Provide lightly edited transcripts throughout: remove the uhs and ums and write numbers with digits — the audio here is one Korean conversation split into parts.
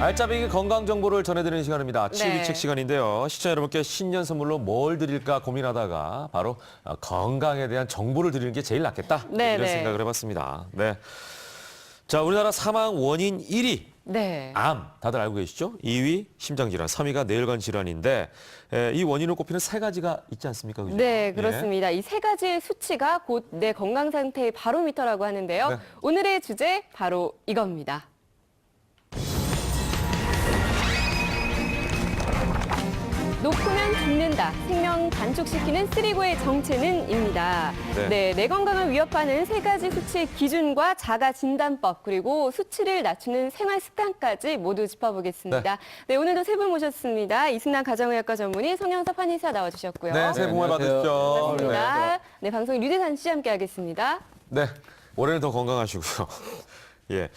알짜배기 건강 정보를 전해드리는 시간입니다. 치유비책 네. 시간인데요. 시청자 여러분께 신년 선물로 뭘 드릴까 고민하다가 바로 건강에 대한 정보를 드리는 게 제일 낫겠다. 네, 이런 네. 생각을 해봤습니다. 네. 자, 우리나라 사망 원인 1위. 네. 암, 다들 알고 계시죠? 2위 심장질환, 3위가 뇌혈관 질환인데 이 원인을 꼽히는 세 가지가 있지 않습니까? 그죠? 네, 그렇습니다. 이 세 가지의 수치가 곧 내 건강 상태의 바로미터라고 하는데요. 네. 오늘의 주제 바로 이겁니다. 높으면 죽는다. 생명 단축시키는 쓰리고의 정체는입니다. 네. 내 건강을 위협하는 세 가지 수치의 기준과 자가 진단법 그리고 수치를 낮추는 생활 습관까지 모두 짚어보겠습니다. 네, 오늘도 세 분 모셨습니다. 이승남 가정의학과 전문의 성형섭 한의사 나와주셨고요. 네, 새해 복 많이 받으십시오. 반갑습니다. 네, 방송에 류대산 씨 함께하겠습니다. 네, 올해는 더 건강하시고요. 예.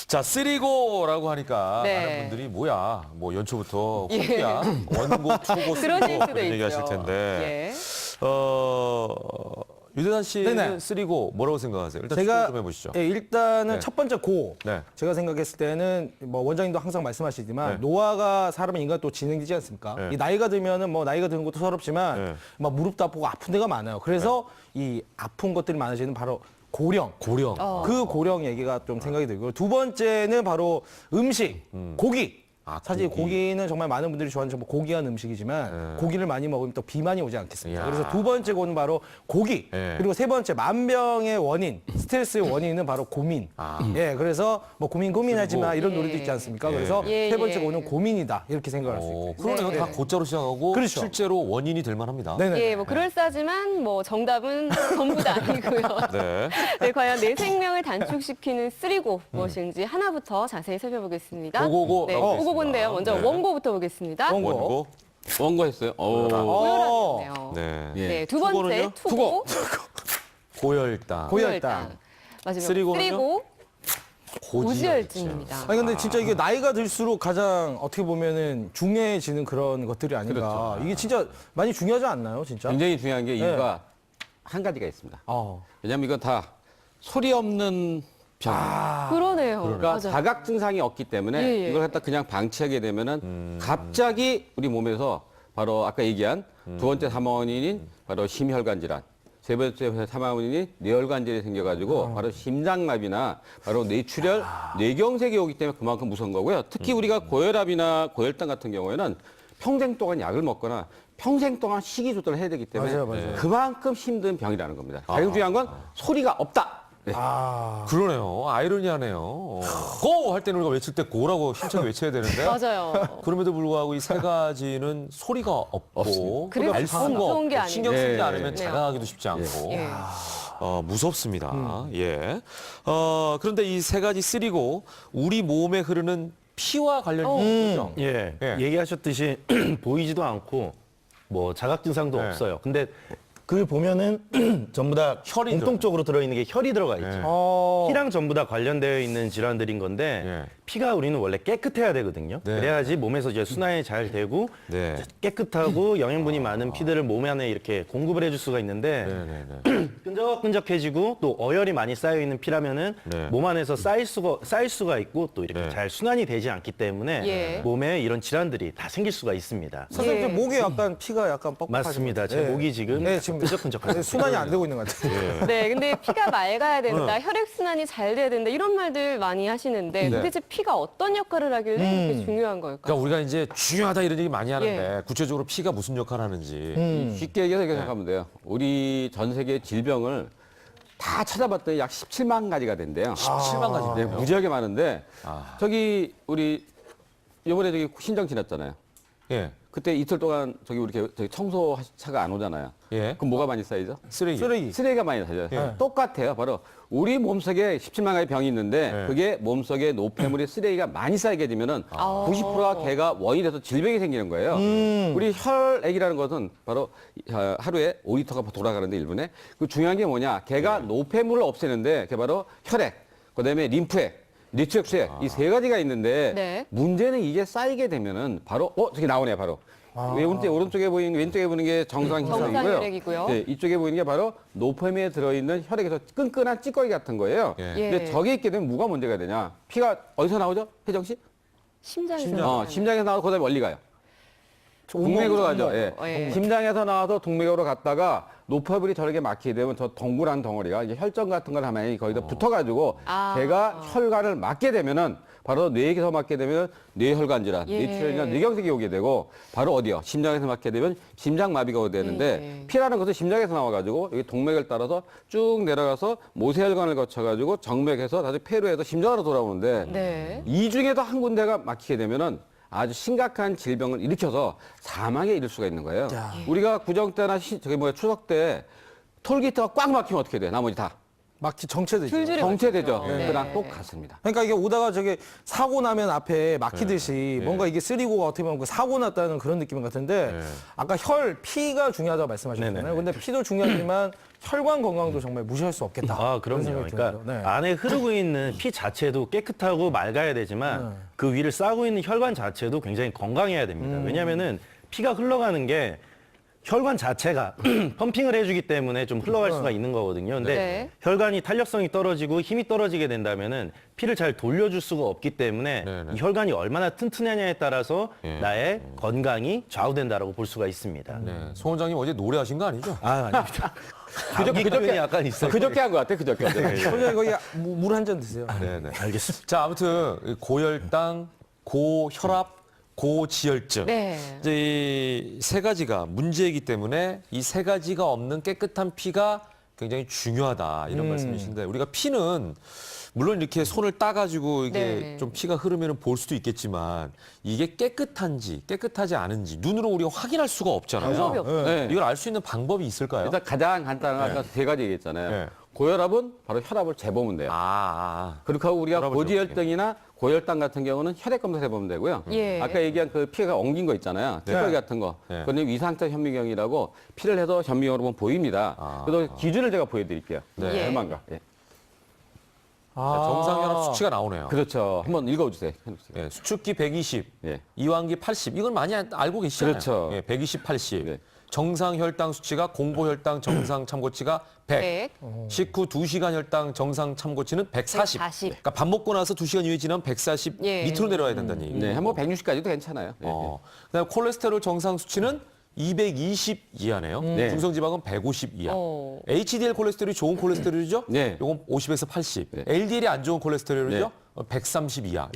자, 쓰리고라고 하니까 네. 많은 분들이 뭐야, 뭐 연초부터 예. 후기야, 원고, 투고, 그러실 쓰리고 수도 그런 얘기 있죠. 하실 텐데. 예. 유대산 씨는 네네. 쓰리고 뭐라고 생각하세요? 일단 제가 추천 좀 해보시죠. 예, 일단은 네. 첫 번째 고. 네. 제가 생각했을 때는 뭐 원장님도 항상 말씀하시지만 네. 노화가 사람은 인간 또 지능이지 않습니까? 네. 이 나이가 들면은 뭐 나이가 드는 것도 서럽지만 네. 막 무릎도 아프고 아픈 데가 많아요. 그래서 이 아픈 것들이 많아지는 바로 고령. 고령. 그 고령 얘기가 좀 생각이 들고요. 두 번째는 바로 음식, 고기. 아, 사실 고기. 고기는 정말 많은 분들이 좋아하는 정말 고귀한 음식이지만 고기를 많이 먹으면 또 비만이 오지 않겠습니까? 이야. 그래서 두 번째 고는 바로 고기. 네. 그리고 세 번째 만병의 원인, 스트레스의 원인은 바로 고민. 예, 그래서 뭐 고민하지만 이런 노래도 있지 않습니까? 그래서 예, 세 번째 예. 고는 고민이다 이렇게 생각할 수 있고. 그러네요. 네. 다 고자로 시작하고 그렇죠. 실제로 원인이 될 만합니다. 네네. 예, 뭐 그럴싸하지만 뭐 정답은 전부 다 아니고요. 네. 네, 과연 내 생명을 단축시키는 쓰리고 무엇인지 하나부터 자세히 살펴보겠습니다. 고고고라고 네, 되어 있습니다. 고고고인데요. 먼저 네. 원고부터 보겠습니다. 원고. 원고. 원고 했어요. 고혈압이네요. 네. 예. 네, 두 번째 투고는요? 투고, 고혈당. 고혈당. 마지막 쓰리고는요? 쓰리고 고지혈증입니다. 아니 근데 진짜 이게 나이가 들수록 가장 어떻게 보면은 중요해지는 그런 것들이 아닌가. 그렇죠. 이게 진짜 많이 중요하지 않나요, 진짜? 굉장히 중요한 게 이유가 한 가지가 있습니다. 왜냐하면 이건 다 소리 없는 병이에요. 그러네요. 그러니까 맞아요. 자각 증상이 없기 때문에 예, 예. 이걸 갖다 그냥 방치하게 되면은 갑자기 우리 몸에서 바로 아까 얘기한 두 번째 사망 원인인 바로 심혈관 질환, 세 번째 사망 원인이 뇌혈관 질환이 생겨가지고 바로 심장마비나 바로 뇌출혈, 뇌경색이 오기 때문에 그만큼 무서운 거고요. 특히 우리가 고혈압이나 고혈당 같은 경우에는 평생 동안 약을 먹거나 평생 동안 식이 조절을 해야 되기 때문에 맞아요. 그만큼 힘든 병이라는 겁니다. 가장 중요한 건 소리가 없다. 네. 그러네요. 아이러니하네요. 고! 할 때는 우리가 외칠 때 고라고 힘차게 외쳐야 되는데 맞아요. 그럼에도 불구하고 이 세 가지는 소리가 없고 그래서 알 수가 무서운 게 없고 아니에요. 신경 쓰지 네. 않으면 네. 자각하기도 쉽지 않고 예. 무섭습니다. 예. 그런데 이 세 가지 쓰리고 우리 몸에 흐르는 피와 관련이 있죠. 예, 예. 얘기하셨듯이 보이지도 않고 뭐 자각 증상도 네. 없어요. 근데 그걸 보면은 전부 다 혈이 공통적으로 들어있는 게 혈이 들어가 있죠. 네. 피랑 전부 다 관련되어 있는 질환들인 건데 예. 피가 우리는 원래 깨끗해야 되거든요. 네. 그래야지 몸에서 이제 순환이 잘 되고 네. 깨끗하고 영양분이 많은 피들을 몸 안에 이렇게 공급을 해줄 수가 있는데 네네네. 끈적끈적해지고 또 어혈이 많이 쌓여 있는 피라면은 네. 몸 안에서 쌓일 수가 있고 또 이렇게 네. 잘 순환이 되지 않기 때문에 예. 몸에 이런 질환들이 다 생길 수가 있습니다. 선생님 예. 목에 약간 피가 약간 뻑뻑하죠. 맞습니다. 제 목이 지금 네, 지금 끈적끈적하죠. 순환이 안 되고 있는 것 같아요. 네, 근데 피가 맑아야 된다, 혈액순환이 잘 돼야 된다, 이런 말들 많이 하시는데 도대체 피가 어떤 역할을 하길래 이렇게 중요한 걸까요? 그러니까 우리가 이제 중요하다 이런 얘기 많이 하는데 구체적으로 피가 무슨 역할을 하는지 쉽게 얘기해서 이렇게 생각하면 돼요. 우리 전 세계 질병을 다 찾아봤더니 약 17만 가지가 된대요. 17만 가지. 네, 무지하게 많은데 저기 우리 이번에 저기 신장 지났잖아요. 예. 그때 이틀 동안 저기 저기 청소차가 안 오잖아요. 예. 그럼 뭐가 많이 쌓이죠? 쓰레기. 쓰레기가 많이 쌓여요. 똑같아요. 바로 우리 몸속에 17만 가지 병이 있는데 네. 그게 몸속에 노폐물이 쓰레기가 많이 쌓이게 되면은 90%가 걔가 원인이 돼서 질병이 생기는 거예요. 우리 혈액이라는 것은 바로 하루에 5리터가 돌아가는데 1분에 그 중요한 게 뭐냐? 걔가 노폐물을 없애는데 그게 바로 혈액, 그다음에 림프액, 뇌출액 이 세 가지가 있는데 네. 문제는 이게 쌓이게 되면은 바로 저기 나오네요. 바로 오른쪽에 보이는 왼쪽에 보이는 게 정상 혈액이고요. 혈액이고요. 네, 이쪽에 보이는 게 바로 노폐물에 들어있는 혈액에서 끈끈한 찌꺼기 같은 거예요. 예. 예. 근데 저게 있게 되면 뭐가 문제가 되냐? 피가 어디서 나오죠? 혜정 씨? 심장에서 심장에서 나와서 그다음에 멀리 가요. 동맥으로 가죠. 예. 예. 심장에서 나와서 동맥으로 갔다가 노폐물이 저렇게 막히게 되면 저 동그란 덩어리가 이제 혈전 같은 걸 하면 거기다 붙어가지고 걔가 혈관을 막게 되면은 바로 뇌에서 막게 되면 뇌혈관 질환, 예. 뇌출혈이나 뇌경색이 오게 되고 바로 어디요? 심장에서 막게 되면 심장마비가 오게 되는데 예. 피라는 것은 심장에서 나와가지고 여기 동맥을 따라서 쭉 내려가서 모세혈관을 거쳐가지고 정맥에서 다시 폐로해서 심장으로 돌아오는데 네. 이 중에도 한 군데가 막히게 되면은 아주 심각한 질병을 일으켜서 사망에 이를 수가 있는 거예요. 우리가 구정 때나 추석 때 톨게이트가 꽉 막히면 어떻게 돼? 나머지 다 막히 정체되죠. 줄줄이 정체되죠. 네. 그랑 똑같습니다. 그러니까 이게 오다가 저게 사고 나면 앞에 막히듯이 뭔가 이게 쓰리고가 어떻게 보면 그 사고 났다는 그런 느낌 같은데 아까 피가 중요하다고 말씀하셨잖아요. 네네네. 근데 피도 중요하지만 혈관 건강도 정말 무시할 수 없겠다. 아, 그런 그럼요. 생각이 그러니까 들어요. 네. 안에 흐르고 있는 피 자체도 깨끗하고 맑아야 되지만 그 위를 싸고 있는 혈관 자체도 굉장히 건강해야 됩니다. 왜냐하면은 피가 흘러가는 게 혈관 자체가 펌핑을 해주기 때문에 좀 흘러갈 수가 있는 거거든요. 근데 네. 혈관이 탄력성이 떨어지고 힘이 떨어지게 된다면은 피를 잘 돌려줄 수가 없기 때문에 네네. 이 혈관이 얼마나 튼튼하냐에 따라서 예. 나의 건강이 좌우된다라고 볼 수가 있습니다. 네. 송 원장님 어제 노래하신 거 아니죠? 아, 아닙니다. 감기 기운이 약간 있어요. 그저께 한 것 같아, 그저께. 소장님 거기 물 한 잔 드세요. 네네. 알겠습니다. 자, 아무튼 고혈당, 고혈압, 고지혈증. 네. 이제 이 세 가지가 문제이기 때문에 이 세 가지가 없는 깨끗한 피가 굉장히 중요하다 이런 말씀이신데 우리가 피는 물론 이렇게 손을 따가지고 이게 네. 좀 피가 흐르면 볼 수도 있겠지만 이게 깨끗한지 깨끗하지 않은지 눈으로 우리가 확인할 수가 없잖아요. 방법이 없죠. 네. 이걸 알 수 있는 방법이 있을까요? 일단 가장 간단한 아까 세 가지 얘기했잖아요. 네. 고혈압은 바로 혈압을 재보면 돼요. 그렇게 하고 우리가 혈압을 고지혈증이나 고혈당 같은 경우는 혈액 검사 해보면 되고요. 예. 아까 얘기한 그 피가 엉긴 거 있잖아요. 찌꺼기 같은 거. 네. 그거는 위상적 현미경이라고 피를 해서 현미경으로 보면 보입니다. 그래서 기준을 제가 보여드릴게요. 네. 얼마인가. 예. 정상혈압 수치가 나오네요. 그렇죠. 한번 읽어주세요. 현욱 씨가. 예, 수축기 120, 예. 이완기 80. 이건 많이 알고 계시잖아요. 그렇죠. 예, 120, 80. 네. 정상 혈당 수치가 공보혈당 정상 참고치가 100. 100. 식후 2시간 혈당 정상 참고치는 140. 140. 그러니까 밥 먹고 나서 2시간 이후에 지나면 140 예. 밑으로 내려와야 된다는 얘기예요. 네, 한번 160까지도 괜찮아요. 네. 그다음에 콜레스테롤 정상 수치는 220 이하네요. 네. 중성지방은 150 이하. 어. HDL 콜레스테롤이 좋은 콜레스테롤이죠? 네. 요건 50에서 80. 네. LDL이 안 좋은 콜레스테롤이죠? 130 이하.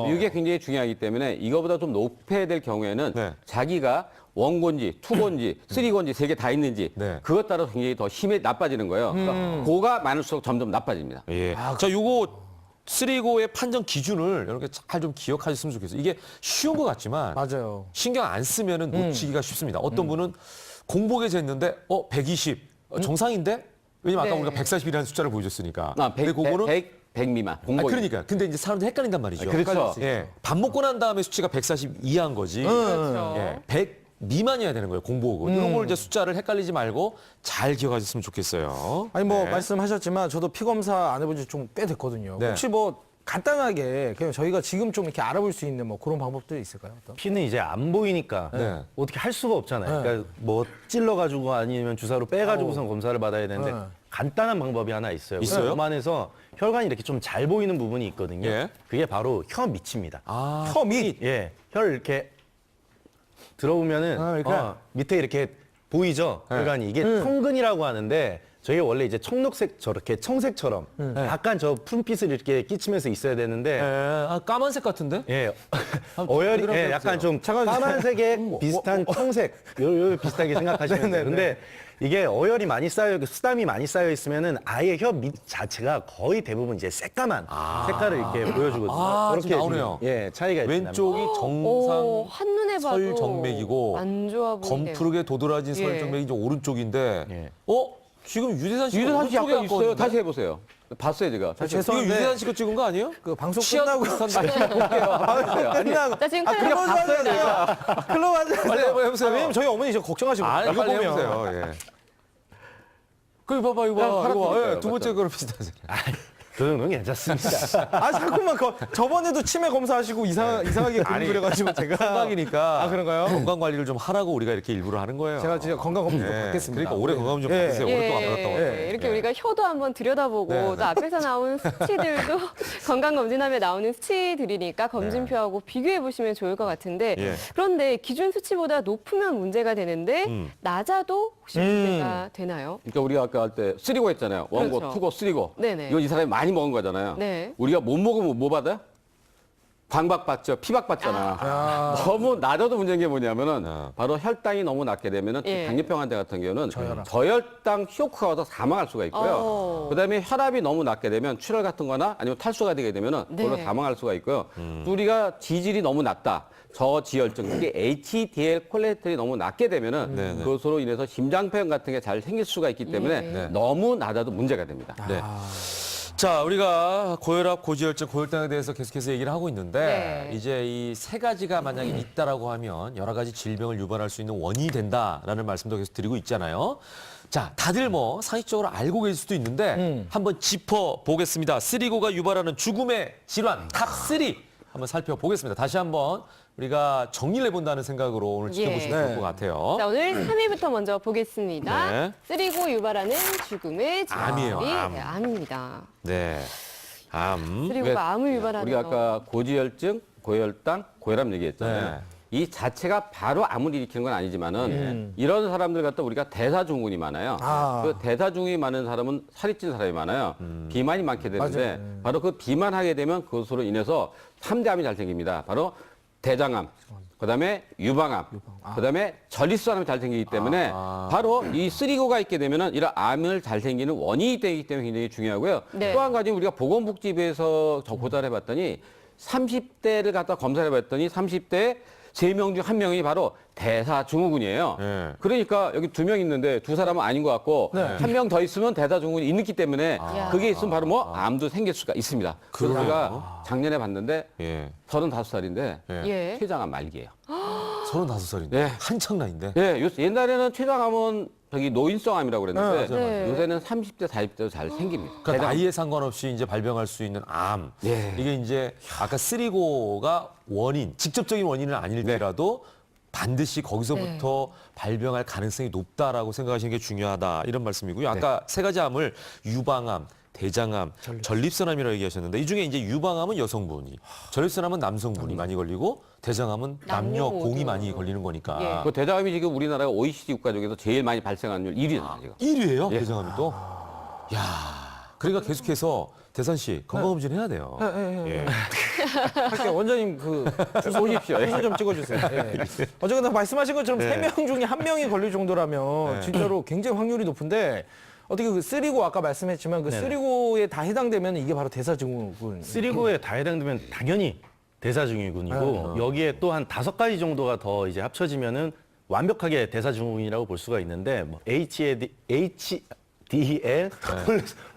이게 굉장히 중요하기 때문에 이거보다 좀 높여야 될 경우에는 네. 자기가 원고인지 투고인지 쓰리고인지 세 개 다 있는지 네. 그것 따라 굉장히 더 힘이 나빠지는 거예요. 그러니까 고가 많을수록 점점 나빠집니다. 예. 자, 요거 쓰리고의 판정 기준을 이렇게 잘 좀 기억하셨으면 좋겠어요. 이게 쉬운 것 같지만 맞아요. 신경 안 쓰면은 놓치기가 쉽습니다. 어떤 분은 공복에 쟀는데 120 정상인데? 왜냐면 아까 네. 우리가 140이라는 숫자를 보여줬으니까. 아, 100, 근데 그거는 100 미만. 공복. 그러니까. 근데 이제 사람들 헷갈린단 말이죠. 그렇죠. 예. 밥 먹고 난 다음에 수치가 140 이하인 거지. 그렇죠. 예. 100 미만이어야 되는 거예요. 공복은. 이런 걸 이제 숫자를 헷갈리지 말고 잘 기억하셨으면 좋겠어요. 아니 뭐 네. 말씀하셨지만 저도 피 검사 안 해본 지 좀 꽤 됐거든요. 네. 혹시 뭐 간단하게 그냥 저희가 지금 좀 이렇게 알아볼 수 있는 뭐 그런 방법들이 있을까요? 어떤? 피는 이제 안 보이니까 네. 어떻게 할 수가 없잖아요. 네. 그러니까 뭐 찔러가지고 아니면 주사로 빼가지고선 검사를 받아야 되는데 네. 간단한 방법이 하나 있어요. 있어요? 몸 안에서 혈관이 이렇게 좀 잘 보이는 부분이 있거든요. 예. 그게 바로 혀 밑입니다. 혀 밑. 예, 혀를 이렇게 들어보면은 이렇게? 밑에 이렇게 보이죠? 혈관이 이게 청근이라고 하는데 저게 원래 이제 청록색 저렇게 청색처럼 약간 저 푸른빛을 이렇게 끼치면서 있어야 되는데 까만색 같은데? 예. 어혈이 그대로 예, 약간 좀 까만색에 비슷한 청색 요 비슷하게 생각하시면 돼요. 근데 이게 어혈이 많이 쌓여 수담이 많이 쌓여 있으면은 아예 혀 밑 자체가 거의 대부분 이제 새까만 색깔을 이렇게 보여주거든요. 지금 나오네요. 예, 차이가 있습니다. 왼쪽이 오, 정상 한눈에 봐도 설정맥이고 안 좋아 보이네요. 검푸르게 도드라진 예. 설정맥이 이제 오른쪽인데 예. 지금 유대산 씨가 유대산 씨 오른쪽에 약간 있어요. 왔거든요. 다시 해보세요. 봤어요, 제가. 저 이거 죄송한데 유대산 씨가 찍은 거 아니에요? 그 방송 치아 끝나고 볼게요. 자, 지금 클럽 클럽 하셔야 돼요. 클럽 하셔야 빨리 돼요. 한번 해보세요. 왜냐면 저희 어머니 저 걱정하시고 이거 이거 빨리 보면 해보세요. 예. 그 봐봐 이거 봐. 파랗게 이거 봐. 예, 보여요. 두 번째 거로 비슷하잖아요. 그 정도는 괜찮습니다. 아 잠깐만 저번에도 치매 검사하시고 이상하게 그림 그려가지고 제가 건강이니까 아 그런가요? 건강 관리를 좀 하라고 우리가 이렇게 일부러 하는 거예요. 제가 진짜 건강 검진 좀 예. 받겠습니다. 그러니까 올해 건강 좀 예. 받으세요. 오랫동안 안 받았다고. 예, 이렇게 예. 우리가 혀도 한번 들여다보고 네, 네. 또 앞에서 나온 수치들도 건강검진하면 나오는 수치들이니까 검진표하고 비교해 보시면 좋을 것 같은데 예. 그런데 기준 수치보다 높으면 문제가 되는데 낮아도 혹시 문제가 되나요? 그러니까 우리가 아까 할 때 쓰리고 했잖아요. 원고, 그렇죠. 투고, 쓰리고. 네네. 이거 이 사람이 많이 먹은 거잖아요. 네. 우리가 못 먹으면 뭐 받아요? 광박 받죠. 피박 받잖아. 너무 낮아도 문제인 게 뭐냐면은 바로 혈당이 너무 낮게 되면은 예. 당뇨병 환자 같은 경우는 저혈당 쇼크가 와서 사망할 수가 있고요. 그다음에 혈압이 너무 낮게 되면 출혈 같은 거나 아니면 탈수가 되게 되면은 그걸로 네. 사망할 수가 있고요. 또 우리가 지질이 너무 낮다. 저지혈증, 그게 HDL 콜레스테롤이 너무 낮게 되면은 그것으로 인해서 심장병 같은 게 잘 생길 수가 있기 때문에 예. 너무 낮아도 문제가 됩니다. 네. 자, 우리가 고혈압, 고지혈증, 고혈당에 대해서 계속해서 얘기를 하고 있는데 네. 이제 이 세 가지가 만약에 있다라고 하면 여러 가지 질병을 유발할 수 있는 원인이 된다라는 말씀도 계속 드리고 있잖아요. 자, 다들 뭐 상식적으로 알고 계실 수도 있는데 한번 짚어보겠습니다. 쓰리고가 유발하는 죽음의 질환 탑3 한번 살펴보겠습니다. 다시 한번 우리가 정리를 해본다는 생각으로 오늘 지켜보시면 예. 좋을 것 같아요. 자, 오늘 3위부터 먼저 보겠습니다. 네. 쓰리고 유발하는 죽음의 질환. 암이에요, 암. 네, 암입니다. 네. 암. 쓰리고가 암을 유발하는 우리가 아까 고지혈증, 고혈당, 고혈압 얘기했잖아요. 네. 이 자체가 바로 암을 일으키는 건 아니지만은 이런 사람들 갖다 우리가 대사증후군이 많아요. 그 대사증후군이 많은 사람은 살이 찐 사람이 많아요. 비만이 많게 되는데 바로 그 비만하게 되면 그것으로 인해서 3대 암이 잘 생깁니다. 바로 대장암, 그다음에 유방암, 그다음에 전립선암이 잘 생기기 때문에 바로 이 쓰리고가 있게 되면은 이런 암을 잘 생기는 원인이 되기 때문에 굉장히 중요하고요. 네. 또 한 가지 우리가 보건복지부에서 조사를 해봤더니 30대를 갖다 검사를 해봤더니 30대 3명 중 1명이 바로 대사증후군이에요. 네. 그러니까 여기 2명 있는데 두 사람은 아닌 것 같고 한 명 더 있으면 대사증후군이 있기 때문에 그게 있으면 바로 뭐 암도 생길 수가 있습니다. 그래서 제가 작년에 봤는데 예. 35살인데 예. 췌장암 말기예요. 35살인데 네. 한창 나이인데. 예, 옛날에는 췌장암은 저기 노인성암이라고 그랬는데 맞아요, 맞아요. 요새는 30대, 40대도 잘 생깁니다. 그러니까 나이에 상관없이 이제 발병할 수 있는 암. 네. 이게 이제 아까 쓰리고가 원인, 직접적인 원인은 아닐지라도 반드시 거기서부터 발병할 가능성이 높다라고 생각하시는 게 중요하다. 이런 말씀이고요. 아까 세 가지 암을 유방암, 대장암, 전립선암이라고 얘기하셨는데 이 중에 이제 유방암은 여성분이, 전립선암은 남성분이 많이 걸리고 대장암은 남녀 모두. 공이 많이 걸리는 거니까. 예. 그 대장암이 지금 우리나라가 OECD 국가 중에서 제일 많이 발생하는 율 1위입니다. 지금. 1위예요? 예. 대장암이 또? 야, 그러니까 계속해서 대산 씨 건강검진 해야 돼요. 예. 할게요. 원장님 그 주소 오십시오. 주소 좀 찍어주세요. 예. 어쨌거나 말씀하신 것처럼 세 명 중에 한 명이 걸릴 정도라면 진짜로 굉장히 확률이 높은데 어떻게 그 쓰리고 아까 말씀했지만 그 쓰리고에 다 해당되면 이게 바로 대사증후군. 쓰리고에 다 해당되면 당연히 대사증후군이고 여기에 또 한 5가지 정도가 더 이제 합쳐지면은 완벽하게 대사증후군이라고 볼 수가 있는데 뭐 HDL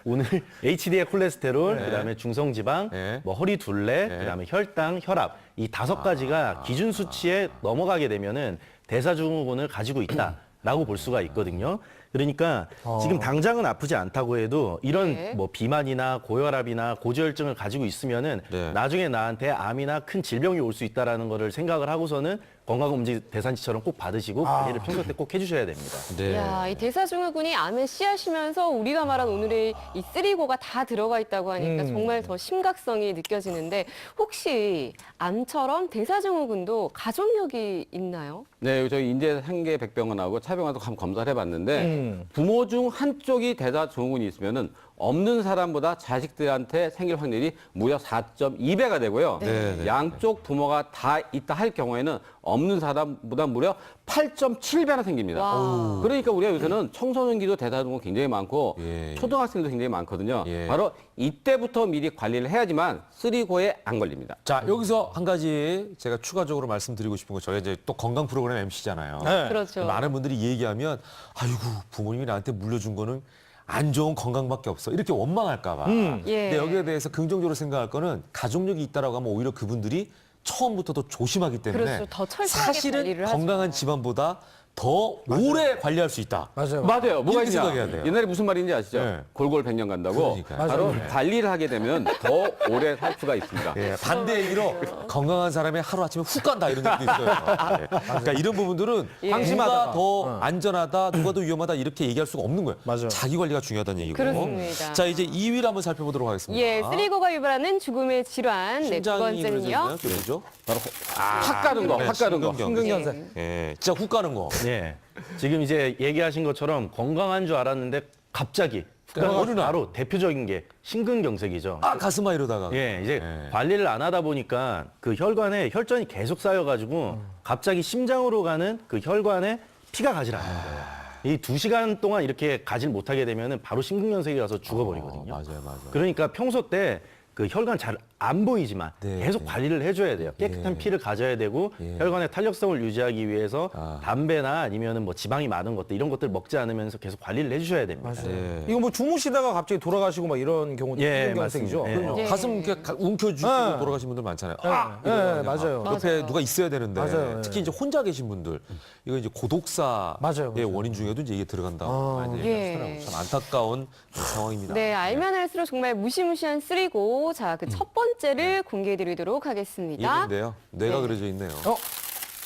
오늘 HDL 콜레스테롤, 그다음에 중성지방, 네. 뭐 허리 둘레, 그다음에 혈당, 혈압 이 5가지가 기준 수치에 넘어가게 되면은 대사증후군을 가지고 있다라고 볼 수가 있거든요. 그러니까 지금 당장은 아프지 않다고 해도 이런 네. 뭐 비만이나 고혈압이나 고지혈증을 가지고 있으면은 네. 나중에 나한테 암이나 큰 질병이 올 수 있다라는 거를 생각을 하고서는 건강검진 대산치처럼 꼭 받으시고 관리를 평소 때 꼭 해주셔야 됩니다. 네. 야, 이 대사증후군이 암의 씨앗이면서 우리가 말한 오늘의 이 쓰리고가 다 들어가 있다고 하니까 정말 더 심각성이 느껴지는데 혹시 암처럼 대사증후군도 가족력이 있나요? 네, 저희 인제 생계백병원하고 차병원도 한번 검사를 해봤는데 부모 중 한쪽이 대사증후군이 있으면은 없는 사람보다 자식들한테 생길 확률이 무려 4.2배가 되고요. 네, 네. 양쪽 부모가 다 있다 할 경우에는 없는 사람보다 무려 8.7배나 생깁니다. 와. 그러니까 우리가 요새는 청소년기도 대사증후군 굉장히 많고 예. 초등학생도 굉장히 많거든요. 예. 바로 이때부터 미리 관리를 해야지만 쓰리고에 안 걸립니다. 자, 여기서 한 가지 제가 추가적으로 말씀드리고 싶은 거 저희 이제 또 건강 프로그램 MC잖아요. 그렇죠. 많은 분들이 이 얘기하면 아이고 부모님이 나한테 물려준 거는 안 좋은 건강밖에 없어 이렇게 원망할까 봐. 예. 근데 여기에 대해서 긍정적으로 생각할 거는 가족력이 있다라고 하면 오히려 그분들이 처음부터 더 조심하기 때문에 그렇죠. 더 철저하게 사실은 관리를 하죠. 건강한 집안보다 더 오래 관리할 수 있다. 맞아요. 맞아요. 뭐가 이렇게 있냐? 생각해야 돼요. 옛날에 무슨 말인지 아시죠? 네. 골골 100년 간다고. 그러니까요. 바로 맞아요. 관리를 하게 되면 더 오래 살 수가 있습니다. 예, 반대 얘기로 건강한 사람이 하루 아침에 훅 간다 이런 얘기도 있어요. 예. 그러니까 이런 부분들은 누가 방심하다가. 더 안전하다, 누가 더 위험하다 이렇게 얘기할 수가 없는 거예요. 맞아요. 자기 관리가 중요하다는 얘기고. 그렇습니다. 자, 이제 2위를 한번 살펴보도록 하겠습니다. 예, 쓰리고가 유발하는 죽음의 질환. 네, 두 심장이 번째는요. 그러죠? 바로 확 가는 거, 네, 확 가는 거. 심근경색. 예, 진짜 훅 가는 거. 예. 지금 이제 얘기하신 것처럼 건강한 줄 알았는데 갑자기 그러니까 어느 날. 바로 대표적인 게 심근경색이죠. 아, 가슴 이러다가. 예, 이제 관리를 안 하다 보니까 그 혈관에 혈전이 계속 쌓여가지고 갑자기 심장으로 가는 그 혈관에 피가 가질 않는 거예요. 이 2시간 동안 이렇게 가질 못하게 되면은 바로 심근경색이 와서 죽어버리거든요. 맞아요. 그러니까 평소 때 그 혈관 잘 안 보이지만 네, 계속 네. 관리를 해줘야 돼요. 깨끗한 피를 가져야 되고 혈관의 탄력성을 유지하기 위해서 담배나 아니면은 뭐 지방이 많은 것들 이런 것들 먹지 않으면서 계속 관리를 해주셔야 됩니다. 예. 이거 뭐 주무시다가 갑자기 돌아가시고 막 이런 경우도 예, 심근경색이죠. 맞습니다. 예. 그럼요. 예. 가슴 이렇게 움켜쥐고 네. 돌아가신 분들 많잖아요. 예, 이러다가 맞아요. 막 옆에 맞아요. 누가 있어야 되는데 맞아요. 특히 이제 혼자 계신 분들 이거 이제 고독사의 맞아요. 원인 중에도 이제 이게 들어간다고 많이 예. 얘기하더라고요. 참 안타까운 상황입니다. 네, 알면 할수록 정말 무시무시한 쓰리고. 자, 그 첫 번째를 공개해드리도록 하겠습니다. 이건데요. 뇌가 네. 그려져 있네요.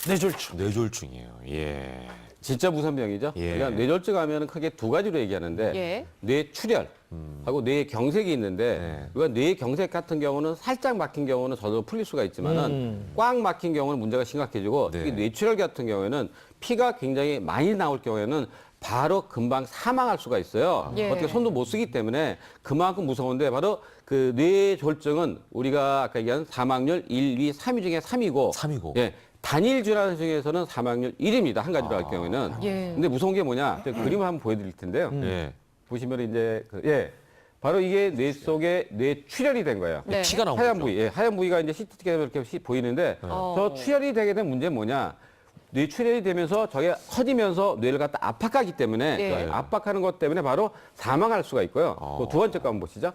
뇌졸중. 뇌졸중이에요. 예. 진짜 무서운 병이죠. 예. 그러니까 뇌졸중 하면 크게 두 가지로 얘기하는데 예. 뇌출혈하고 뇌경색이 있는데 이거 뇌경색 같은 경우는 살짝 막힌 경우는 저도 풀릴 수가 있지만은 꽉 막힌 경우는 문제가 심각해지고 특히 네. 뇌출혈 같은 경우에는 피가 굉장히 많이 나올 경우에는 바로 금방 사망할 수가 있어요. 예. 어떻게 손도 못 쓰기 때문에 그만큼 무서운데 바로 그 뇌졸중은 우리가 아까 얘기한 사망률 1, 2, 3위 중에 3위고 3위고. 예. 단일 질환 중에서는 사망률 1위입니다. 한 가지로 할 경우에는. 예. 근데 무서운 게 뭐냐? 그림을 한번 보여드릴 텐데요. 예. 보시면 이제 바로 이게 뇌 속에 뇌출혈이 된 거예요. 네. 피가 나오는 하얀 거죠. 부위, 하얀 부위가 이제 CT 스캔으로 이렇게 보이는데 저 출혈이 되게 된 문제는 뭐냐? 뇌출혈이 되면서 저게 커지면서 뇌를 갖다 압박하기 때문에 네. 그 압박하는 것 때문에 바로 사망할 수가 있고요. 또두 번째 거 한번 보시죠.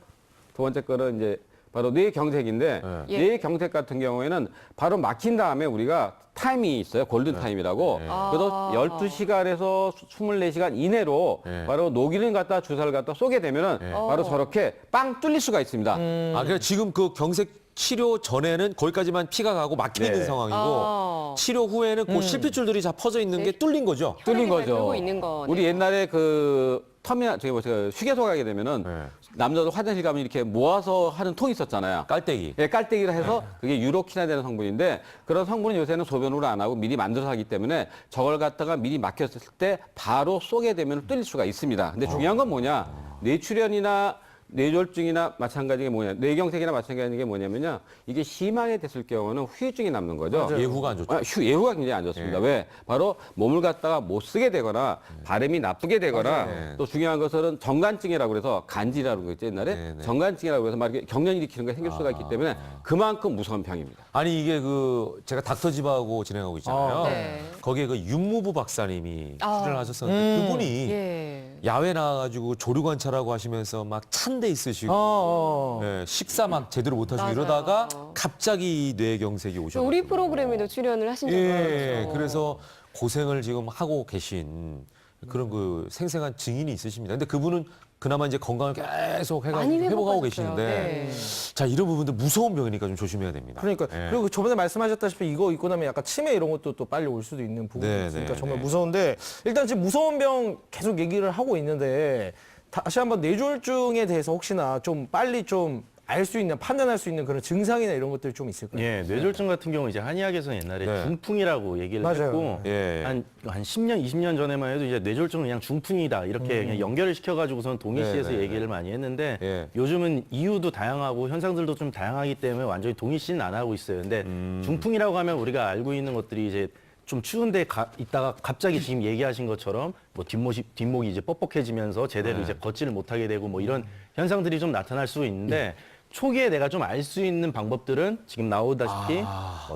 두 번째 거는 이제 바로 뇌경색인데 예. 뇌경색 같은 경우에는 바로 막힌 다음에 우리가 타임이 있어요. 골든 타임이라고. 그래서 12시간에서 24시간 이내로 네. 바로 녹이는 갖다 주사를 갖다 쏘게 되면은 바로 저렇게 빵 뚫릴 수가 있습니다. 아, 그러니까 지금 그 경색 치료 전에는 거기까지만 피가 가고 막혀 네. 있는 상황이고 어. 치료 후에는 그 실핏줄들이 다 퍼져 있는 게 뚫린 거죠. 뚫린 혈액이 거죠. 흐르고 있는 거네요. 우리 옛날에 그 터미널 저기 뭐죠 휴게소 가게 되면은 네. 남자들 화장실 가면 이렇게 모아서 하는 통 있었잖아요. 깔때기. 예, 깔때기를 해서 그게 유로키나 되는 성분인데 그런 성분은 요새는 소변으로 안 하고 미리 만들어서 하기 때문에 저걸 갖다가 미리 막혔을 때 바로 쏘게 되면 뚫릴 수가 있습니다. 근데 중요한 건 뭐냐? 뇌출혈이나 뇌졸중이나 마찬가지인 게 뭐냐? 뇌경색이나 마찬가지인 게 뭐냐면요. 이게 심하게 됐을 경우는 후유증이 남는 거죠. 예후가 안 좋죠. 예후가 굉장히 안 좋습니다. 왜? 바로 몸을 갖다가 못 쓰게 되거나 발음이 나쁘게 되거나 맞아요. 또 중요한 것은 정간증이라고 그래서 간지라는 거 있죠 옛날에 네, 네. 정간증이라고 해서 막 이렇게 경련 일으키는 게 생길 수가 있기 때문에 그만큼 무서운 병입니다. 아니 이게 그 제가 닥터집하고 진행하고 있잖아요. 네. 거기에 그 윤무부 박사님이 아. 출연을 하셨었는데 그분이 예. 야외 나와가지고 조류 관찰하고 하시면서 막 찬데 있으시고 예, 식사 막 제대로 못 하시고 맞아요. 이러다가 갑자기 뇌경색이 오셔서 우리 프로그램에도 출연을 하신 적이 예, 있어요. 그래서 고생을 지금 하고 계신 그런 그 생생한 증인이 있으십니다. 근데 그분은 그나마 이제 건강을 계속 해가지고 많이 회복하고 회복하셨어요. 계시는데 네. 자 이런 부분들 무서운 병이니까 좀 조심해야 됩니다. 그러니까 예. 그리고 저번에 말씀하셨다시피 이거 있고 나면 약간 치매 이런 것도 또 빨리 올 수도 있는 부분이 네, 있으니까 네, 정말 네. 무서운데 일단 지금 무서운 병 계속 얘기를 하고 있는데 다시 한번 뇌졸중에 대해서 혹시나 좀 빨리 좀 알 수 있는 판단할 수 있는 그런 증상이나 이런 것들이 좀 있을까요? 예, 뇌졸중 같은 경우 이제 한의학에서는 옛날에 네. 중풍이라고 얘기를 맞아요. 했고 예. 한 10년, 20년 전에만 해도 이제 뇌졸중은 그냥 중풍이다 이렇게 그냥 연결을 시켜가지고선 동일시에서 네, 네, 얘기를 많이 했는데 예. 요즘은 이유도 다양하고 현상들도 좀 다양하기 때문에 완전히 동일시는 안 하고 있어요. 근데 중풍이라고 하면 우리가 알고 있는 것들이 이제 좀 추운데 있다가 갑자기 지금 얘기하신 것처럼 뭐 뒷목이 이제 뻑뻑해지면서 제대로 이제 걷지를 못하게 되고 뭐 이런 현상들이 좀 나타날 수 있는데 초기에 내가 좀 알 수 있는 방법들은 지금 나오다시피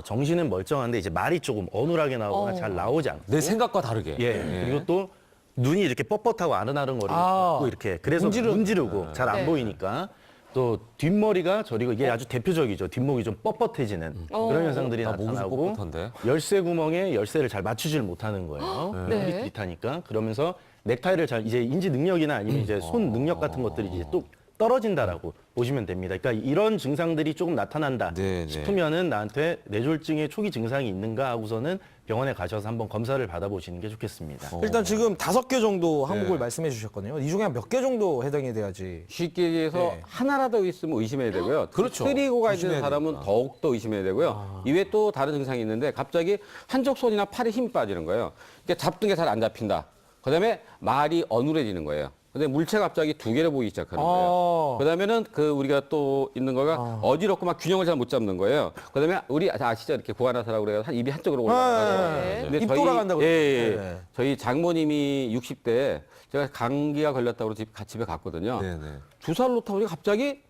정신은 멀쩡한데 이제 말이 조금 어눌하게 나오거나 잘 나오지 않고 내 생각과 다르게. 예. 그리고 또 눈이 이렇게 뻣뻣하고 아른아른거리고 아. 이렇게 그래서 문지르고 잘 안 네. 보이니까 또 뒷머리가 저리고 이게 아주 대표적이죠. 뒷목이 좀 뻣뻣해지는 그런 현상들이 나 목이 좀 나타나고 뻣뻣한데? 열쇠 구멍에 열쇠를 잘 맞추질 못하는 거예요. 네. 허리 뒷하니까 그러면서 넥타이를 잘 이제 인지 능력이나 아니면 이제 손 능력 같은 것들이 이제 또 떨어진다라고 보시면 됩니다. 그러니까 이런 증상들이 조금 나타난다 네, 네. 싶으면은 나한테 뇌졸중의 초기 증상이 있는가 하고서는 병원에 가셔서 한번 검사를 받아보시는 게 좋겠습니다. 일단 지금 5개 정도 항목을 네. 말씀해 주셨거든요. 이 중에 한 몇 개 정도 해당이 돼야지. 쉽게 얘기해서 네. 하나라도 있으면 의심해야 되고요. 그렇죠. 쓰리고가 의심해야 있는 사람은 됩니다. 더욱더 의심해야 되고요. 이외에 또 다른 증상이 있는데 갑자기 한쪽 손이나 팔에 힘이 빠지는 거예요. 그러니까 잡던 게 잘 안 잡힌다. 그다음에 말이 어눌해지는 거예요. 근데 물체가 갑자기 2개를 보이기 시작하는 거예요. 그다음에는 우리가 또 있는 거가 어지럽고 막 균형을 잘 못 잡는 거예요. 그다음에 우리 아시죠? 이렇게 고관하사라고 그래서 한 입이 한쪽으로 올라가요. 네. 근데 입 돌아간다고 예, 예. 그러죠. 네. 저희 장모님이 60대 제가 감기가 걸렸다고 집에 갔거든요. 네, 네. 주사를 놓다 보니까 갑자기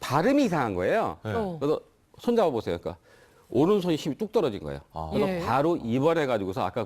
발음이 이상한 거예요. 그래서 손 잡아보세요. 그러니까 오른손이 힘이 뚝 떨어진 거예요. 그래서 예. 바로 입원해가지고서 아까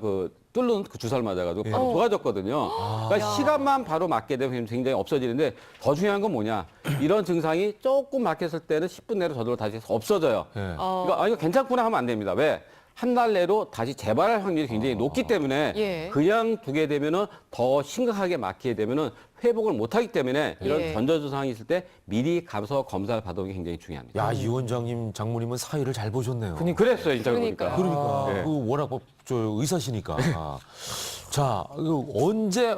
뚫는 그 주사를 맞아가지고 바로 좋아졌거든요. 그러니까 시간만 바로 맞게 되면 굉장히 없어지는데 더 중요한 건 뭐냐. 이런 증상이 조금 막혔을 때는 10분 내로 저절로 다시 없어져요. 네. 그러니까 이거 괜찮구나 하면 안 됩니다. 왜? 한 달 내로 다시 재발할 확률이 굉장히 높기 때문에 예. 그냥 두게 되면은 더 심각하게 막히게 되면은 회복을 못하기 때문에 이런 예. 전조증상이 있을 때 미리 가서 검사를 받아보는 게 굉장히 중요합니다. 야, 이 원장님, 장모님은 사위를 잘 보셨네요. 그랬어요, 진짜 그러니까요. 보니까. 그러니까 네. 워낙 의사시니까. 자, 언제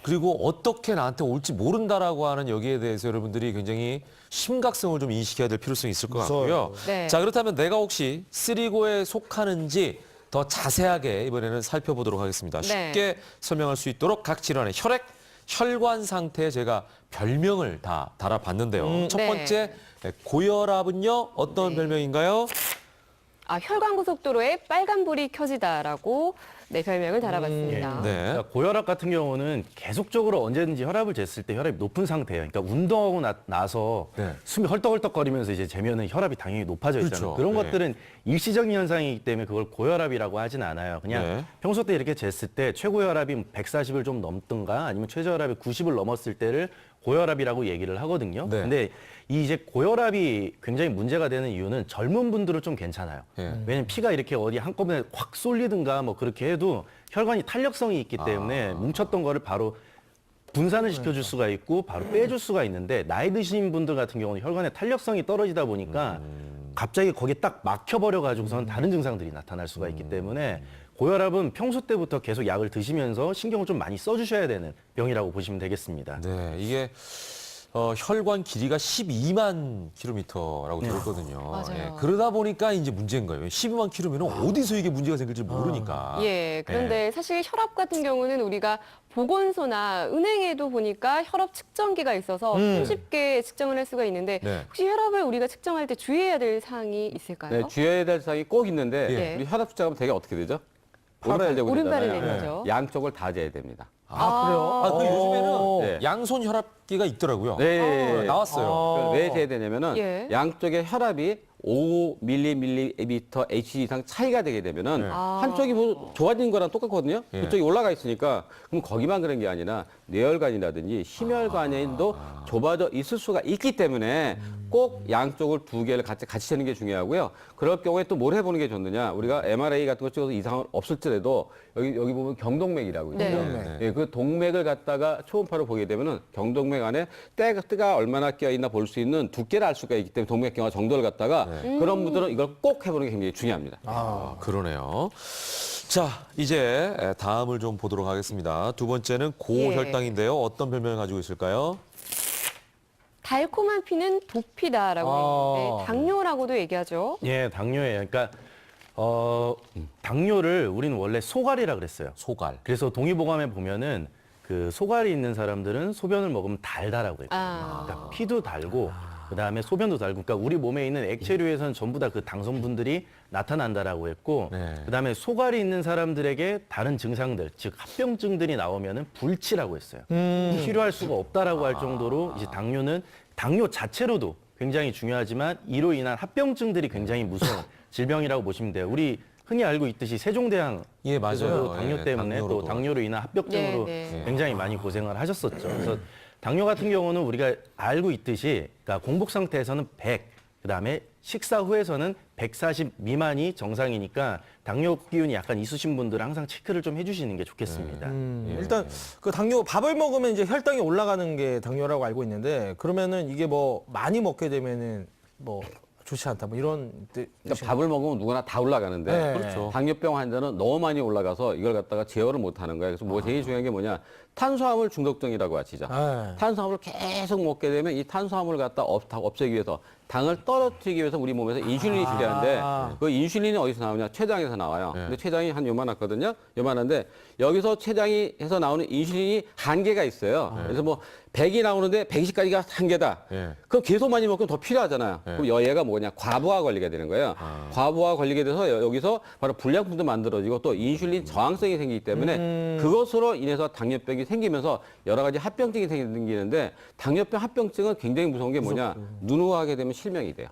그리고 어떻게 나한테 올지 모른다라고 하는 여기에 대해서 여러분들이 굉장히 심각성을 좀 인식해야 될 필요성이 있을 것 같고요. 네. 자, 그렇다면 내가 혹시 쓰리고에 속하는지 더 자세하게 이번에는 살펴보도록 하겠습니다. 네. 쉽게 설명할 수 있도록 각 질환의 혈관 상태에 제가 별명을 다 달아봤는데요. 첫 네. 번째 고혈압은요, 어떤 별명인가요? 혈관고속도로에 빨간불이 켜지다라고 네, 별명을 달아봤습니다. 네. 그러니까 고혈압 같은 경우는 계속적으로 언제든지 혈압을 쟀을 때 혈압이 높은 상태예요. 그러니까 운동하고 나서 네. 숨이 헐떡헐떡거리면서 이제 재면은 혈압이 당연히 높아져 있잖아요. 그렇죠. 그런 네. 것들은 일시적인 현상이기 때문에 그걸 고혈압이라고 하진 않아요. 그냥 네. 평소 때 이렇게 쟀을 때 최고 혈압이 140을 좀 넘든가 아니면 최저 혈압이 90을 넘었을 때를 고혈압이라고 얘기를 하거든요. 네. 근데 이 이제 고혈압이 굉장히 문제가 되는 이유는 젊은 분들은 좀 괜찮아요. 네. 왜냐면 피가 이렇게 어디 한꺼번에 확 쏠리든가 뭐 그렇게 해도 혈관이 탄력성이 있기 때문에 뭉쳤던 거를 바로 분산을 시켜줄 수가 있고 바로 빼줄 수가 있는데 나이 드신 분들 같은 경우는 혈관의 탄력성이 떨어지다 보니까 갑자기 거기에 딱 막혀버려가지고선 다른 증상들이 나타날 수가 있기 때문에 고혈압은 평소 때부터 계속 약을 드시면서 신경을 좀 많이 써주셔야 되는 병이라고 보시면 되겠습니다. 네, 이게 혈관 길이가 12만 킬로미터라고 들었거든요. 맞아요. 그러다 보니까 이제 문제인 거예요. 12만 킬로면 어디서 이게 문제가 생길지 모르니까. 예, 그런데 사실 혈압 같은 경우는 우리가 보건소나 은행에도 보니까 혈압 측정기가 있어서 손쉽게 측정을 할 수가 있는데 네. 혹시 혈압을 우리가 측정할 때 주의해야 될 사항이 있을까요? 네, 주의해야 될 사항이 꼭 있는데 예. 우리 혈압 측정하면 되게 어떻게 되죠? 오른발 재고 오른발을 되잖아요. 내밀죠. 양쪽을 다 재야 됩니다. 아, 그 요즘에는 네. 양손 혈압기가 있더라고요. 네. 나왔어요. 왜 재야 되냐면은 예. 양쪽의 혈압이 5ml Hg 이상 차이가 되게 되면은 네. 한쪽이 뭐 좋아진 거랑 똑같거든요. 예. 그쪽이 올라가 있으니까 그럼 거기만 그런 게 아니라 뇌혈관이라든지 심혈관에도 좁아져 있을 수가 있기 때문에 꼭 양쪽을 2개를 같이 재는 게 중요하고요. 그럴 경우에 또 뭘 해보는 게 좋느냐. 우리가 MRI 같은 거 찍어서 이상은 없을지라도 여기 보면 경동맥이라고 있죠. 네. 예, 그 동맥을 갖다가 초음파로 보게 되면은 경동맥 안에 때가 얼마나 끼어 있나 볼 수 있는 두께를 알 수가 있기 때문에 동맥경화 정도를 갖다가 그런 분들은 이걸 꼭 해보는 게 굉장히 중요합니다. 그러네요. 자, 이제 다음을 좀 보도록 하겠습니다. 두 번째는 고혈당인데요. 어떤 별명을 가지고 있을까요? 달콤한 피는 도피다라고 했는데 당뇨라고도 얘기하죠. 예, 당뇨예요. 그러니까 당뇨를 우리는 원래 소갈이라 그랬어요. 소갈. 그래서 동의보감에 보면은 그 소갈이 있는 사람들은 소변을 먹으면 달다라고 했거든요. 그러니까 피도 달고 그다음에 소변도 달고 그러니까 우리 몸에 있는 액체류에서는 전부 다 그 당성분들이 나타난다라고 했고 네. 그다음에 소갈이 있는 사람들에게 다른 증상들 즉 합병증들이 나오면은 불치라고 했어요. 치료할 수가 없다라고 할 정도로 이제 당뇨 자체로도 굉장히 중요하지만 이로 인한 합병증들이 굉장히 무서운 질병이라고 보시면 돼요. 우리 흔히 알고 있듯이 세종대왕 예, 맞아요. 당뇨 예, 때문에 당뇨로도. 또 당뇨로 인한 합병증으로 네, 네. 굉장히 많이 고생을 하셨었죠. 그래서 당뇨 같은 경우는 우리가 알고 있듯이 그러니까 공복 상태에서는 100, 그다음에 식사 후에서는 140 미만이 정상이니까 당뇨 기운이 약간 있으신 분들은 항상 체크를 좀 해주시는 게 좋겠습니다. 일단 그 당뇨 밥을 먹으면 이제 혈당이 올라가는 게 당뇨라고 알고 있는데 그러면은 이게 뭐 많이 먹게 되면은 뭐 좋지 않다 뭐 이런 그러니까 밥을 먹으면 누구나 다 올라가는데 네. 그렇죠. 당뇨병 환자는 너무 많이 올라가서 이걸 갖다가 제어를 못 하는 거예요. 그래서 뭐 제일 중요한 게 뭐냐? 탄수화물 중독증이라고 하시죠. 네. 탄수화물을 계속 먹게 되면 이 탄수화물을 갖다 없애기 위해서 당을 떨어뜨리기 위해서 우리 몸에서 인슐린이 필요한데 그 인슐린이 어디서 나오냐? 췌장에서 나와요. 근데 췌장이 한 요만하거든요. 요만한데 여기서 췌장에서 나오는 인슐린이 한계가 있어요. 그래서 뭐 100이 나오는데 120까지가 한계다. 예. 그럼 계속 많이 먹으면 더 필요하잖아요. 그럼 얘가 뭐냐? 과부하 걸리게 되는 거예요. 과부하 걸리게 돼서 여기서 바로 불량품도 만들어지고 또 인슐린 저항성이 생기기 때문에 그것으로 인해서 당뇨병이 생기면서 여러 가지 합병증이 생기는데 당뇨병 합병증은 굉장히 무서운 게 뭐냐? 누누하게 되면 실명이 돼요.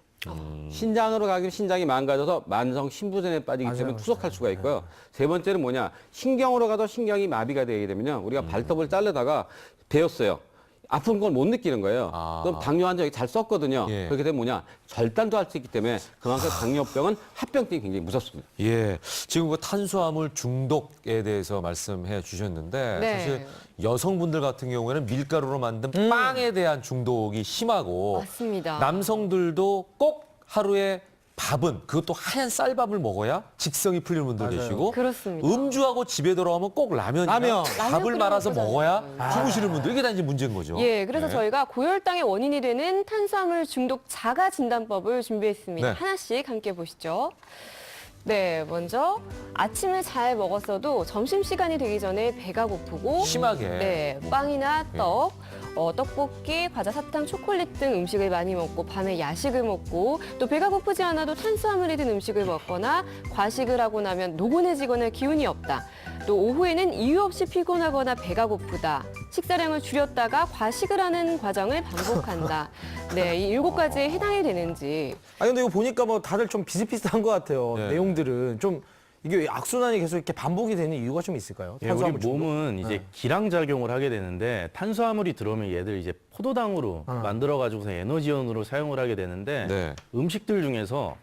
신장으로 가면 신장이 망가져서 만성 신부전에 빠지기 때문에 투석할 수가 있고요. 세 번째는 뭐냐? 신경으로 가도 신경이 마비가 되게 되면요. 우리가 발톱을 자르다가 베었어요. 아픈 걸 못 느끼는 거예요. 그럼 당뇨 환자 잘 썼거든요. 예. 그렇게 되면 뭐냐? 절단도 할 수 있기 때문에 그만큼 당뇨병은 합병증이 굉장히 무섭습니다. 예, 지금 그 탄수화물 중독에 대해서 말씀해 주셨는데 네. 사실 여성분들 같은 경우에는 밀가루로 만든 빵에 대한 중독이 심하고 맞습니다. 남성들도 꼭 하루에 밥은 그것도 하얀 쌀밥을 먹어야 직성이 풀리는 분들 계시고 그렇습니다. 음주하고 집에 돌아오면 꼭 라면이나 라면. 밥을 끓여 말아서 먹잖아요. 먹어야 주무시는 분들 이게 다 이제 문제인 거죠. 예, 그래서 네. 저희가 고혈당의 원인이 되는 탄수화물 중독 자가 진단법을 준비했습니다. 네. 하나씩 함께 보시죠. 네, 먼저 아침을 잘 먹었어도 점심시간이 되기 전에 배가 고프고 심하게. 네, 빵이나 떡, 떡볶이, 과자, 사탕, 초콜릿 등 음식을 많이 먹고 밤에 야식을 먹고 또 배가 고프지 않아도 탄수화물이 든 음식을 먹거나 과식을 하고 나면 노곤해지거나 기운이 없다. 또 오후에는 이유 없이 피곤하거나 배가 고프다. 식사량을 줄였다가 과식을 하는 과정을 반복한다. 네, 이 7가지에 해당이 되는지. 아 근데 이거 보니까 뭐 다들 좀 비슷비슷한 것 같아요. 네. 내용들은 좀 이게 악순환이 계속 이렇게 반복이 되는 이유가 좀 있을까요? 예, 우리 탄수화물 중독? 몸은 이제 기량작용을 하게 되는데 탄수화물이 들어오면 얘들 이제 포도당으로 만들어가지고서 에너지원으로 사용을 하게 되는데 네. 음식들 중에서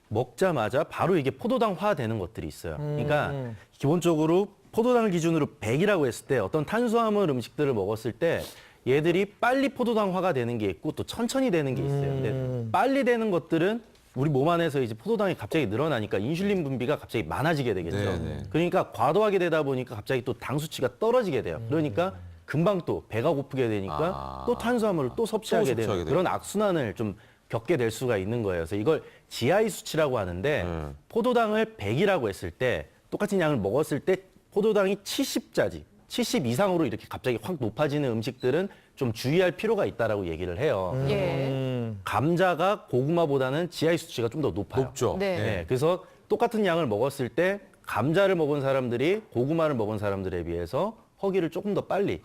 먹자마자 바로 이게 포도당화 되는 것들이 있어요. 그러니까 기본적으로 포도당을 기준으로 100이라고 했을 때 어떤 탄수화물 음식들을 먹었을 때 얘들이 빨리 포도당화가 되는 게 있고 또 천천히 되는 게 있어요. 근데 빨리 되는 것들은 우리 몸 안에서 이제 포도당이 갑자기 늘어나니까 인슐린 분비가 갑자기 많아지게 되겠죠. 네네. 그러니까 과도하게 되다 보니까 갑자기 또 당 수치가 떨어지게 돼요. 그러니까 금방 또 배가 고프게 되니까 또 탄수화물을 또 섭취하게 섭취하게 되는 돼요. 그런 악순환을 좀 겪게 될 수가 있는 거예요. 그래서 이걸 GI 수치라고 하는데 포도당을 100이라고 했을 때 똑같은 양을 먹었을 때 포도당이 70짜리, 70 이상으로 이렇게 갑자기 확 높아지는 음식들은 좀 주의할 필요가 있다라고 얘기를 해요. 예. 감자가 고구마보다는 GI 수치가 좀 더 높아요. 높죠. 네. 네, 그래서 똑같은 양을 먹었을 때 감자를 먹은 사람들이 고구마를 먹은 사람들에 비해서 허기를 조금 더 빨리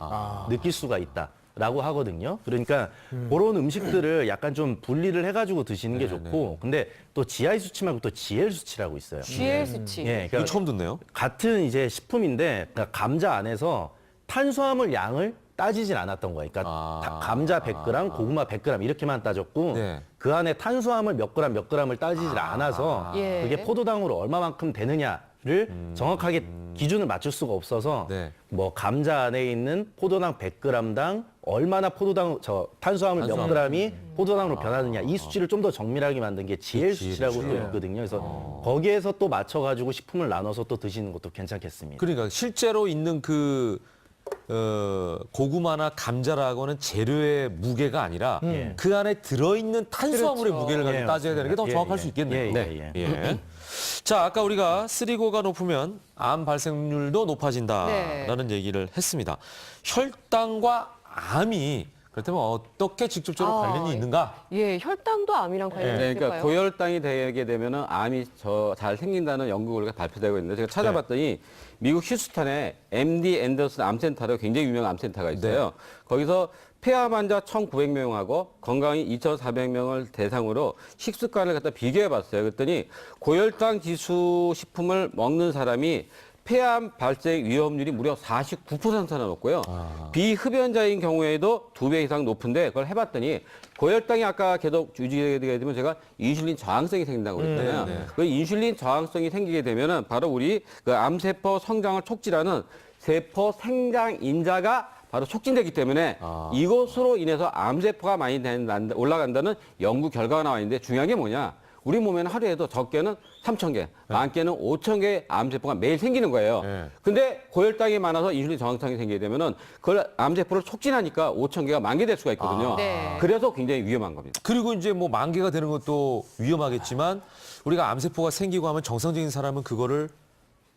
느낄 수가 있다라고 하거든요. 그러니까 그런 음식들을 약간 좀 분리를 해가지고 드시는 게 좋고, 근데 또 GI 수치 말고 또 GL 수치라고 있어요. GL 수치. 예, 이거 그러니까 처음 듣네요. 같은 이제 식품인데 그러니까 감자 안에서 탄수화물 양을 따지진 않았던 거예요. 그러니까 감자 100g, 고구마 100g 이렇게만 따졌고 네. 그 안에 탄수화물 몇 g을 따지질 않아서 예. 그게 포도당으로 얼마만큼 되느냐를 정확하게 기준을 맞출 수가 없어서 네. 뭐 감자 안에 있는 포도당 100g당 얼마나 탄수화물 몇 g이 포도당으로 변하느냐 이 수치를 좀 더 정밀하게 만든 게 GL 수치라고 또 있거든요. 그래서 거기에서 또 맞춰가지고 식품을 나눠서 또 드시는 것도 괜찮겠습니다. 그러니까 실제로 있는 그 고구마나 감자라고는 재료의 무게가 아니라 그 안에 들어있는 탄수화물의 그렇죠. 무게를 가지고 예, 따져야 되는 게 더 맞습니다. 정확할 예, 수 있겠네요. 예, 예. 자, 아까 우리가 쓰리고가 높으면 암 발생률도 높아진다라는 얘기를 했습니다. 혈당과 암이 그렇다면 어떻게 직접적으로 관련이 있는가? 예, 혈당도 암이랑 관련이 네, 있을까요? 그러니까 고혈당이 되게 되면은 암이 잘 생긴다는 연구 결과가 발표되고 있는데 제가 찾아봤더니 미국 휴스턴에 MD 앤더슨 암센터라고 굉장히 유명한 암센터가 있어요. 거기서 폐암 환자 1,900명하고 건강인 2,400명을 대상으로 식습관을 갖다 비교해 봤어요. 그랬더니 고혈당 지수 식품을 먹는 사람이 폐암 발생 위험률이 무려 49%나 높고요. 비흡연자인 경우에도 2배 이상 높은데 그걸 해봤더니 고혈당이 아까 계속 유지되게 되면 제가 인슐린 저항성이 생긴다고 그랬잖아요. 그 인슐린 저항성이 생기게 되면은 바로 우리 그 암세포 성장을 촉진하는 세포 생장 인자가 바로 촉진되기 때문에 이것으로 인해서 암세포가 많이 올라간다는 연구 결과가 나와 있는데 중요한 게 뭐냐? 우리 몸에는 하루에도 적게는 3,000개, 많게는 5,000개의 암세포가 매일 생기는 거예요. 네. 근데 고혈당이 많아서 인슐린 저항성이 생기게 되면은 그걸 암세포를 촉진하니까 5,000개가 만개될 수가 있거든요. 네. 그래서 굉장히 위험한 겁니다. 그리고 이제 뭐 만개가 되는 것도 위험하겠지만 우리가 암세포가 생기고 하면 정상적인 사람은 그거를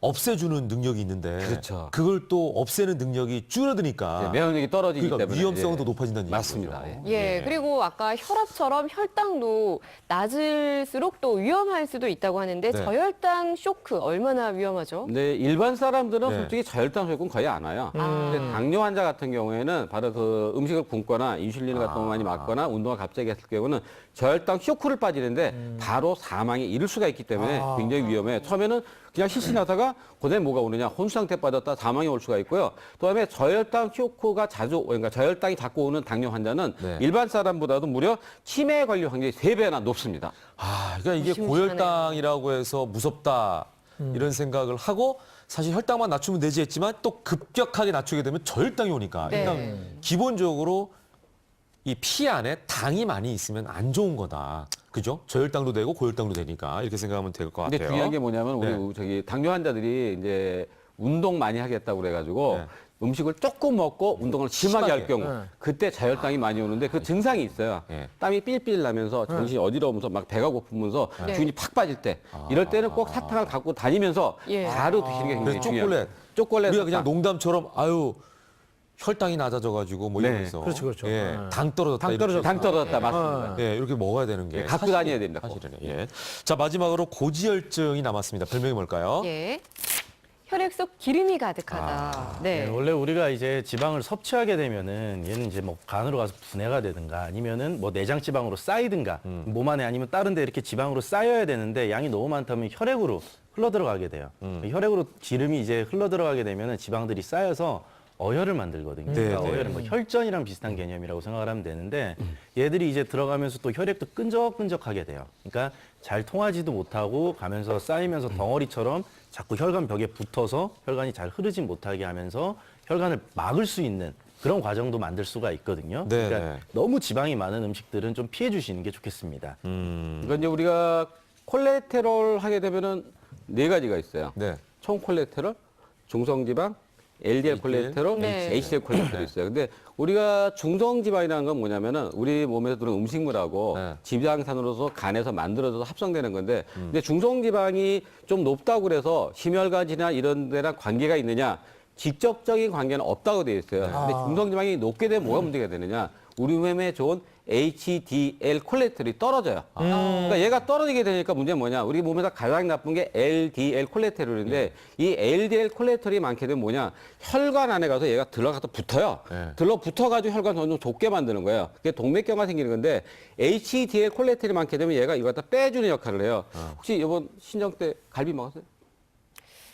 없애주는 능력이 있는데 그렇죠. 그걸 또 없애는 능력이 줄어드니까 면역력이 떨어지기 그러니까 때문에 위험성은 예. 더 높아진다는 얘기죠. 맞습니다. 예. 예, 그리고 아까 혈압처럼 혈당도 낮을수록 또 위험할 수도 있다고 하는데 네. 저혈당 쇼크 얼마나 위험하죠? 근데 일반 사람들은 네. 솔직히 저혈당 소액은 거의 안 와요. 근데 당뇨 환자 같은 경우에는 바로 그 음식을 굶거나 인슐린 같은 거 많이 맞거나 운동을 갑자기 했을 경우는 저혈당 쇼크를 빠지는데 바로 사망에 이를 수가 있기 때문에 굉장히 위험해. 처음에는 그냥 실신하다가 그다음에 뭐가 오느냐 혼수 상태 빠졌다 사망이 올 수가 있고요. 그다음에 저혈당 쇼크가 자주 그러니까 저혈당이 자꾸 오는 당뇨 환자는 네. 일반 사람보다도 무려 치매에 걸릴 확률이 3배나 높습니다. 그러니까 이게 심심하네요. 고혈당이라고 해서 무섭다 이런 생각을 하고 사실 혈당만 낮추면 되지 했지만 또 급격하게 낮추게 되면 저혈당이 오니까 네. 일단 기본적으로 이 피 안에 당이 많이 있으면 안 좋은 거다. 그죠? 저혈당도 되고 고혈당도 되니까 이렇게 생각하면 될 것 근데 같아요. 중요한 게 뭐냐면 우리 네. 저기 당뇨 환자들이 이제 운동 많이 하겠다고 그래가지고 네. 음식을 조금 먹고 운동을 심하게 할 경우 네. 그때 저혈당이 많이 오는데 그 증상이 있어요. 네. 땀이 삘삘 나면서 정신이 어지러우면서 막 배가 고프면서 네. 기운이 팍 빠질 때 이럴 때는 꼭 사탕을 갖고 다니면서 예. 바로 드시는 게 굉장히 그래서 중요해요. 초콜릿. 초콜릿 우리가 그냥 사탕. 농담처럼 아유 혈당이 낮아져가지고 뭐 네. 이러면서 그렇죠. 예, 네. 당 떨어졌다. 당 떨어졌다. 당 떨어졌다 맞습니다. 예, 이렇게 먹어야 되는 게 갖고 다녀야 됩니다. 꼭. 사실은. 예. 자 마지막으로 고지혈증이 남았습니다. 별명이 뭘까요? 예. 혈액 속 기름이 가득하다. 네, 네. 원래 우리가 이제 지방을 섭취하게 되면은 얘는 이제 뭐 간으로 가서 분해가 되든가 아니면은 뭐 내장 지방으로 쌓이든가 몸 안에 아니면 다른 데 이렇게 지방으로 쌓여야 되는데 양이 너무 많다면 혈액으로 흘러 들어가게 돼요. 혈액으로 기름이 이제 흘러 들어가게 되면은 지방들이 쌓여서 어혈을 만들거든요. 그러니까 네, 네. 어혈은 뭐 혈전이랑 비슷한 개념이라고 생각을 하면 되는데 얘들이 이제 들어가면서 또 혈액도 끈적끈적하게 돼요. 그러니까 잘 통하지도 못하고 가면서 쌓이면서 덩어리처럼 자꾸 혈관 벽에 붙어서 혈관이 잘 흐르지 못하게 하면서 혈관을 막을 수 있는 그런 과정도 만들 수가 있거든요. 네, 그러니까 네. 너무 지방이 많은 음식들은 좀 피해 주시는 게 좋겠습니다. 그러니까 이제 우리가 콜레스테롤 하게 되면은 4가지가 있어요. 네. 총 콜레스테롤, 중성지방, LDL 콜레스테롤, 네. HDL 콜레스테롤이 있어요. 근데 우리가 중성지방이라는 건 뭐냐면은 우리 몸에서 들어오는 음식물하고 네. 지방산으로서 간에서 만들어져서 합성되는 건데 근데 중성지방이 좀 높다고 그래서 심혈관이나 이런 데랑 관계가 있느냐? 직접적인 관계는 없다고 되어 있어요. 근데 중성지방이 높게 되면 뭐가 문제가 되느냐? 우리 몸에 좋은 HDL 콜레스테롤이 떨어져요. 그러니까 얘가 떨어지게 되니까 문제는 뭐냐? 우리 몸에서 가장 나쁜 게 LDL 콜레스테롤인데 이 LDL 콜레스테롤이 많게 되면 뭐냐? 혈관 안에 가서 얘가 들어가서 붙어요. 네. 들러붙어가지고 혈관 점점 좁게 만드는 거예요. 그게 동맥경화 생기는 건데 HDL 콜레스테롤이 많게 되면 얘가 이거 갖다 빼주는 역할을 해요. 혹시 이번 신정 때 갈비 먹었어요?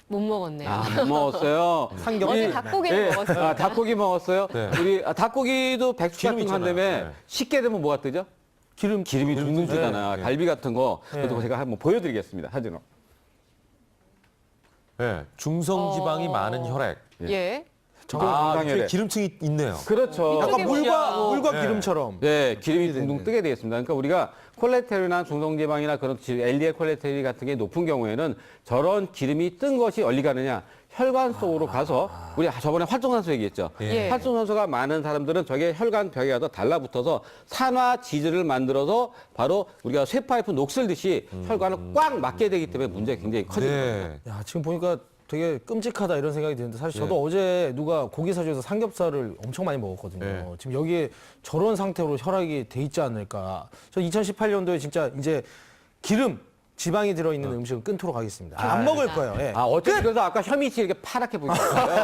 못 먹었네요. 못 먹었어요. 어제 닭고기 예. 먹었습니다. 닭고기 먹었어요. 네. 우리 닭고기도 백숙 기름 같은 거 있잖아요. 한다음에 네. 식게 되면 뭐가 뜨죠? 기름이 둥둥 뜨잖아. 네. 갈비 같은 거. 그것도 네. 제가 한번 보여드리겠습니다. 사진으로. 네. 중성지방이 많은 혈액. 예. 건강혈액. 이렇게 기름층이 있네요. 그렇죠. 이쪽에 약간 물과 네. 기름처럼. 네, 기름이 둥둥 뜨게 되겠습니다. 그러니까 우리가 콜레스테롤이나 중성지방이나 그런 LDL 콜레스테롤 같은 게 높은 경우에는 저런 기름이 뜬 것이 어디 가느냐? 혈관 속으로 가서 우리 저번에 활성산소 얘기했죠. 예. 활성산소가 많은 사람들은 저게 혈관 벽에 가서 달라붙어서 산화 지질을 만들어서 바로 우리가 쇠파이프 녹슬듯이 혈관을 꽉 막게 되기 때문에 문제가 굉장히 커집니다. 네. 야, 지금 보니까 되게 끔찍하다 이런 생각이 드는데 사실 저도 어제 누가 고기 사주에서 삼겹살을 엄청 많이 먹었거든요. 네. 지금 여기에 저런 상태로 혈액이 돼 있지 않을까. 저 2018년도에 진짜 이제 기름, 지방이 들어있는 음식은 끊도록 하겠습니다. 안 먹을 거예요. 예. 어쨌든 그래서 아까 혐의치 이렇게 파랗게 보이잖아요.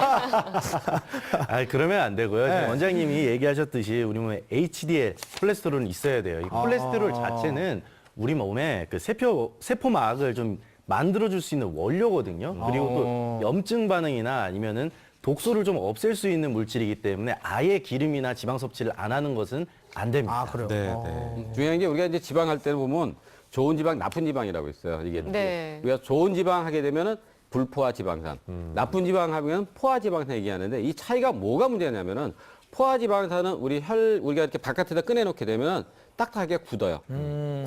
아, 그러면 안 되고요. 지금 네. 원장님이 얘기하셨듯이 우리 몸에 HDL 콜레스테롤은 있어야 돼요. 이 콜레스테롤 자체는 우리 몸에 그 세포막을 좀 만들어줄 수 있는 원료거든요. 그리고 또 염증 반응이나 아니면은 독소를 좀 없앨 수 있는 물질이기 때문에 아예 기름이나 지방 섭취를 안 하는 것은 안 됩니다. 아, 그래요? 네, 네. 중요한 게 우리가 이제 지방 할 때는 보면 좋은 지방, 나쁜 지방이라고 있어요. 이게 네. 우리가 좋은 지방 하게 되면은 불포화 지방산, 나쁜 지방 하면 포화 지방산 얘기하는데 이 차이가 뭐가 문제냐면은 포화 지방산은 우리가 이렇게 바깥에다 꺼내놓게 되면은 딱딱하게 굳어요.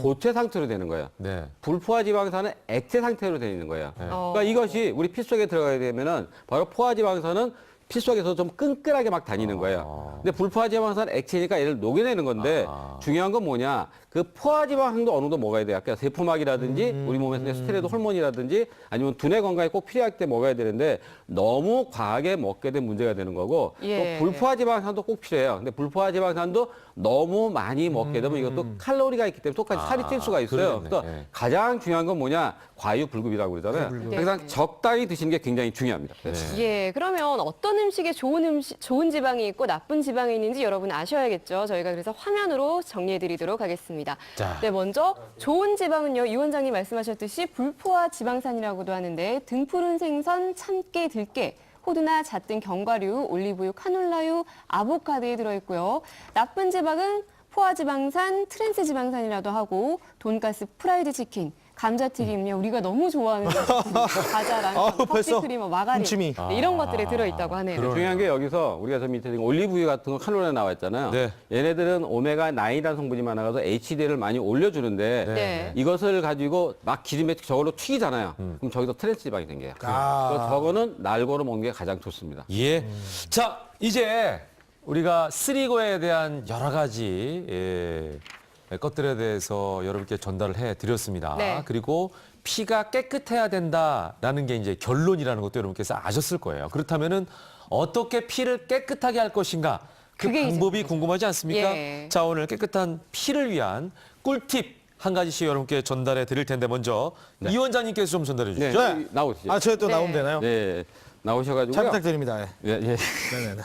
고체 상태로 되는 거예요. 네. 불포화 지방산은 액체 상태로 되어 있는 거예요. 어. 그러니까 이것이 우리 피 속에 들어가게 되면은 바로 포화 지방산은 피 속에서 좀 끈끈하게 막 다니는 거예요. 근데 불포화 지방산은 액체니까 얘를 녹여내는 건데 중요한 건 뭐냐? 그 포화 지방산도 어느 정도 먹어야 돼요. 아까 세포막이라든지 우리 몸에서 스테로이드 호르몬이라든지 아니면 두뇌 건강에 꼭 필요할 때 먹어야 되는데 너무 과하게 먹게 되면 문제가 되는 거고 예. 또 불포화 지방산도 꼭 필요해요. 근데 불포화 지방산도 너무 많이 먹게 되면 이것도 칼로리가 있기 때문에 똑같이 살이 찔 수가 있어요. 그러겠네. 그래서 예. 가장 중요한 건 뭐냐? 과유불급이라고 그러잖아요. 항상 네. 적당히 드시는 게 굉장히 중요합니다. 예, 그러면 어떤 음식에 좋은 지방이 있고 나쁜 지방이 있는지 여러분 아셔야겠죠. 저희가 그래서 화면으로 정리해드리도록 하겠습니다. 자. 네, 먼저 좋은 지방은요, 이 원장님 말씀하셨듯이 불포화 지방산이라고도 하는데 등푸른 생선, 참깨, 들깨, 호두나 잣 등 견과류, 올리브유, 카놀라유, 아보카도에 들어있고요. 나쁜 지방은 포화지방산, 트랜스지방산이라도 하고 돈가스, 프라이드 치킨, 감자튀김요. 우리가 너무 좋아하는 과자랑 벌써 커피크림, 마가린 군침이. 네, 이런 것들이 들어있다고 하네요. 중요한 게 여기서 우리가 저 밑에 올리브유 같은 거 칼로리가 나와 있잖아요. 네. 얘네들은 오메가9이라는 성분이 많아서 HDL을 많이 올려주는데 네. 이것을 가지고 막 기름에 저걸로 튀기잖아요. 그럼 저기서 트랜스 지방이 생겨요. 그래서 저거는 날고로 먹는 게 가장 좋습니다. 예. 자, 이제 우리가 쓰리고에 대한 여러 가지 것들에 대해서 여러분께 전달을 해드렸습니다. 네. 그리고 피가 깨끗해야 된다라는 게 이제 결론이라는 것도 여러분께서 아셨을 거예요. 그렇다면은 어떻게 피를 깨끗하게 할 것인가? 그 그게 이제 방법이 궁금하지 않습니까? 예. 자, 오늘 깨끗한 피를 위한 꿀팁 한 가지씩 여러분께 전달해 드릴 텐데 먼저 이 원장님께서 좀 전달해 네, 주시죠. 나오시죠. 아, 제가 또 네. 나오면 되나요? 네, 나오셔가지고요. 잘 부탁드립니다. 예, 예. 네네네.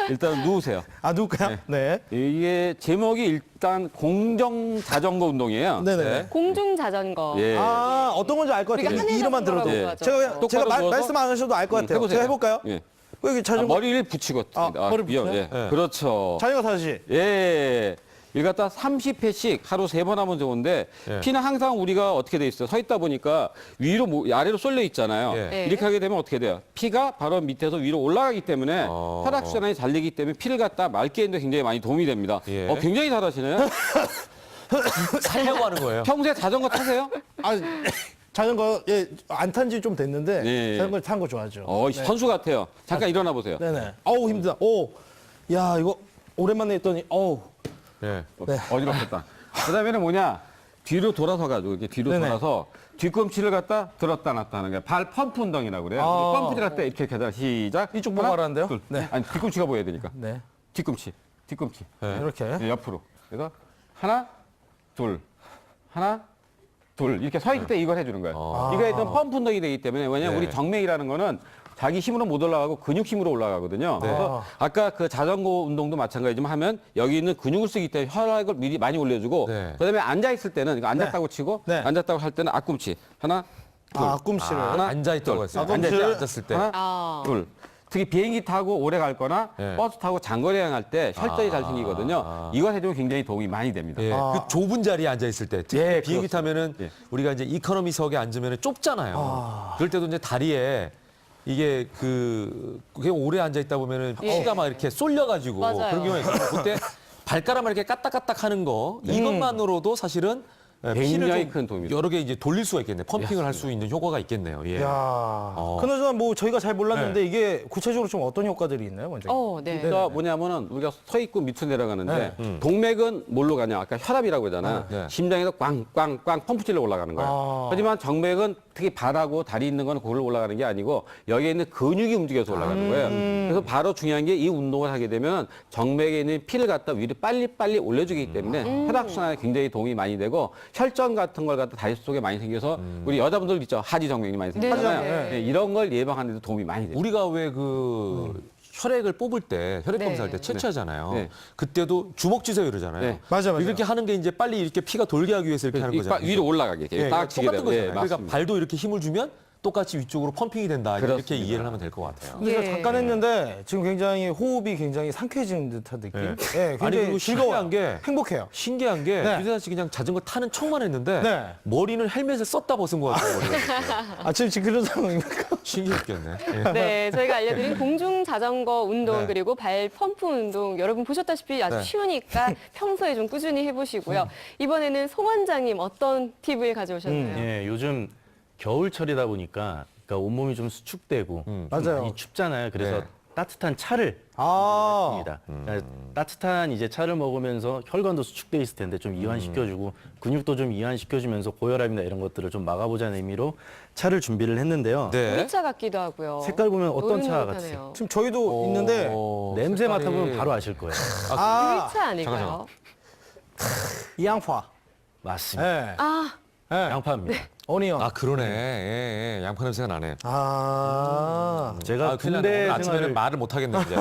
일단 누우세요. 아, 누울까요? 네. 이게 제목이 일단 공정 자전거 운동이에요. 네네. 공중 자전거. 예. 아, 어떤 건지 알 것 같아요. 우리가 이름만 들어도. 한해 예. 자전거라고 제가, 하죠. 제가 똑바로 누워서? 말씀 안 하셔도 알 것 같아요. 해보세요. 제가 해볼까요? 예. 여기 자전거. 머리를 붙이고. 머리 예, 붙여요? 예. 네. 그렇죠. 자전거 타듯이. 예. 이거 갖다 30회씩 하루 3번 하면 좋은데 예. 피는 항상 우리가 어떻게 돼 있어요? 서 있다 보니까 위로 아래로 쏠려 있잖아요. 예. 네. 이렇게 하게 되면 어떻게 돼요? 피가 바로 밑에서 위로 올라가기 때문에 혈액순환이 잘 되기 때문에 피를 갖다 맑게 하는데 굉장히 많이 도움이 됩니다. 예. 굉장히 잘하시네요. 살려고 하는 거예요. 평소에 자전거 타세요? 아, 자전거, 예, 안 탄 지 좀 됐는데, 네. 자전거 탄 거 좋아하죠. 선수 같아요. 잠깐 일어나 보세요. 네네. 어우, 힘들다. 오. 야, 이거 오랜만에 했더니, 어우. 예. 네. 어지럽겠다. 그다음에는 뭐냐? 뒤로 돌아서 가지고 이렇게 뒤로 네네. 돌아서 뒤꿈치를 갖다 들었다 놨다 하는 거예요. 발 펌프 운동이라고 그래요. 아. 펌프질 할 때 이렇게 하자. 시작. 이쪽 보고 하라는데요? 둘. 네. 아니 뒤꿈치가 보여야 되니까. 네. 뒤꿈치. 이렇게. 네, 옆으로. 그래서 하나, 둘, 하나, 둘 이렇게 서 있을 때 이걸 해주는 거예요. 이거 일단 펌프 운동이 되기 때문에 왜냐하면 네. 우리 정맥이라는 거는 자기 힘으로 못 올라가고 근육 힘으로 올라가거든요. 그래서 아까 그 자전거 운동도 마찬가지지만 하면 여기 있는 근육을 쓰기 때문에 혈액을 미리 많이 올려주고 네. 그다음에 앉아 있을 때는 이거 앉았다고 치고 네. 앉았다고 할 때는 앞꿈치 하나, 둘, 아, 꿈씨를. 하나, 앉아 있다고 했어요. 앞꿈치를 앉았을 때. 하나, 아. 둘. 특히 비행기 타고 오래 갈 거나 네. 버스 타고 장거리 여행할 때 혈전이 잘 생기거든요. 이걸 해주면 굉장히 도움이 많이 됩니다. 예, 그 좁은 자리에 앉아 있을 때 특히 예, 비행기 타면은 예. 우리가 이제 이코노미석에 앉으면 좁잖아요. 그럴 때도 이제 다리에 이게 그냥 오래 앉아 있다 보면은 피가 막 이렇게 쏠려가지고 맞아요. 그런 경우가 있어요. 그때 발가락을 이렇게 까딱까딱 하는 거 이것만으로도 사실은 피를 굉장히 좀 큰 도움이죠. 여러 개 이제 돌릴 수가 있겠네요. 펌핑을 할 수 있는 효과가 있겠네요. 예. 야. 그나저나 뭐 저희가 잘 몰랐는데 이게 구체적으로 좀 어떤 효과들이 있나요, 원장님? 네. 그러니까 뭐냐면은 우리가 서 있고 밑으로 내려가는데 동맥은 뭘로 가냐? 아까 혈압이라고 그러잖아요. 네. 심장에서 꽝꽝꽝 펌프질로 올라가는 거예요. 하지만 정맥은 특히 발하고 다리 있는 건 그걸로 올라가는 게 아니고 여기에 있는 근육이 움직여서 올라가는 거예요. 그래서 바로 중요한 게 이 운동을 하게 되면 정맥에 있는 피를 갖다 위로 빨리빨리 올려주기 때문에 혈액순환에 굉장히 도움이 많이 되고 혈전 같은 걸 갖다 다리 속에 많이 생겨서 우리 여자분들 있죠. 하지 정맥이 많이 생기잖아요. 네. 네, 이런 걸 예방하는 데도 도움이 많이 돼요. 우리가 왜 그 혈액을 뽑을 때 혈액 네. 검사할 때 채취하잖아요. 네. 그때도 주먹 쥐세요 이러잖아요. 네. 맞아. 이렇게 하는 게 이제 빨리 이렇게 피가 돌게 하기 위해서 이렇게 하는 거잖아요. 위로 올라가게 이렇게 예, 딱 지게 똑같은 되면. 거잖아요. 그러니까 맞습니다. 발도 이렇게 힘을 주면 똑같이 위쪽으로 펌핑이 된다. 이렇게 그렇습니다. 이해를 하면 될 것 같아요. 우리가 예. 잠깐 했는데 지금 굉장히 호흡이 굉장히 상쾌해지는 듯한 느낌. 네. 예, 아니 굉장히 그리고 즐거워요. 신기한 게 행복해요. 신기한 게 네. 유대한 씨 그냥 자전거 타는 척만 했는데 네. 머리는 헬멧을 썼다 벗은 것 같아요. 머리가. 아, 지금 그런 상황입니까? 신기했겠네. 예. 네, 저희가 알려드린 공중 자전거 운동 네. 그리고 발 펌프 운동 여러분 보셨다시피 아주 네. 쉬우니까 평소에 좀 꾸준히 해보시고요. 이번에는 송 원장님 어떤 팁을 가져오셨나요? 예, 요즘 겨울철이다 보니까 그러니까 온몸이 좀 수축되고 좀 맞아요. 많이 춥잖아요. 그래서 네. 따뜻한 차를 아, 입니다. 그러니까 따뜻한 이제 차를 먹으면서 혈관도 수축돼 있을 텐데 좀 이완시켜주고 근육도 좀 이완시켜주면서 고혈압이나 이런 것들을 좀 막아보자는 의미로 차를 준비를 했는데요. 네. 우리차 같기도 하고요. 색깔 보면 어떤 차 노릇노릇하네요. 같으세요? 지금 저희도 있는데 냄새 색깔이- 맡아보면 바로 아실 거예요. 우리차 아닐까요? 잠깐. 이 양파. 맞습니다. 예. 아, 예. 양파입니다. 어니언. 아 그러네. 예, 예. 양파 냄새가 나네. 제가 아, 큰일 났네. 군대 오늘 아침에는 생활을 말을 못 하겠네 이제.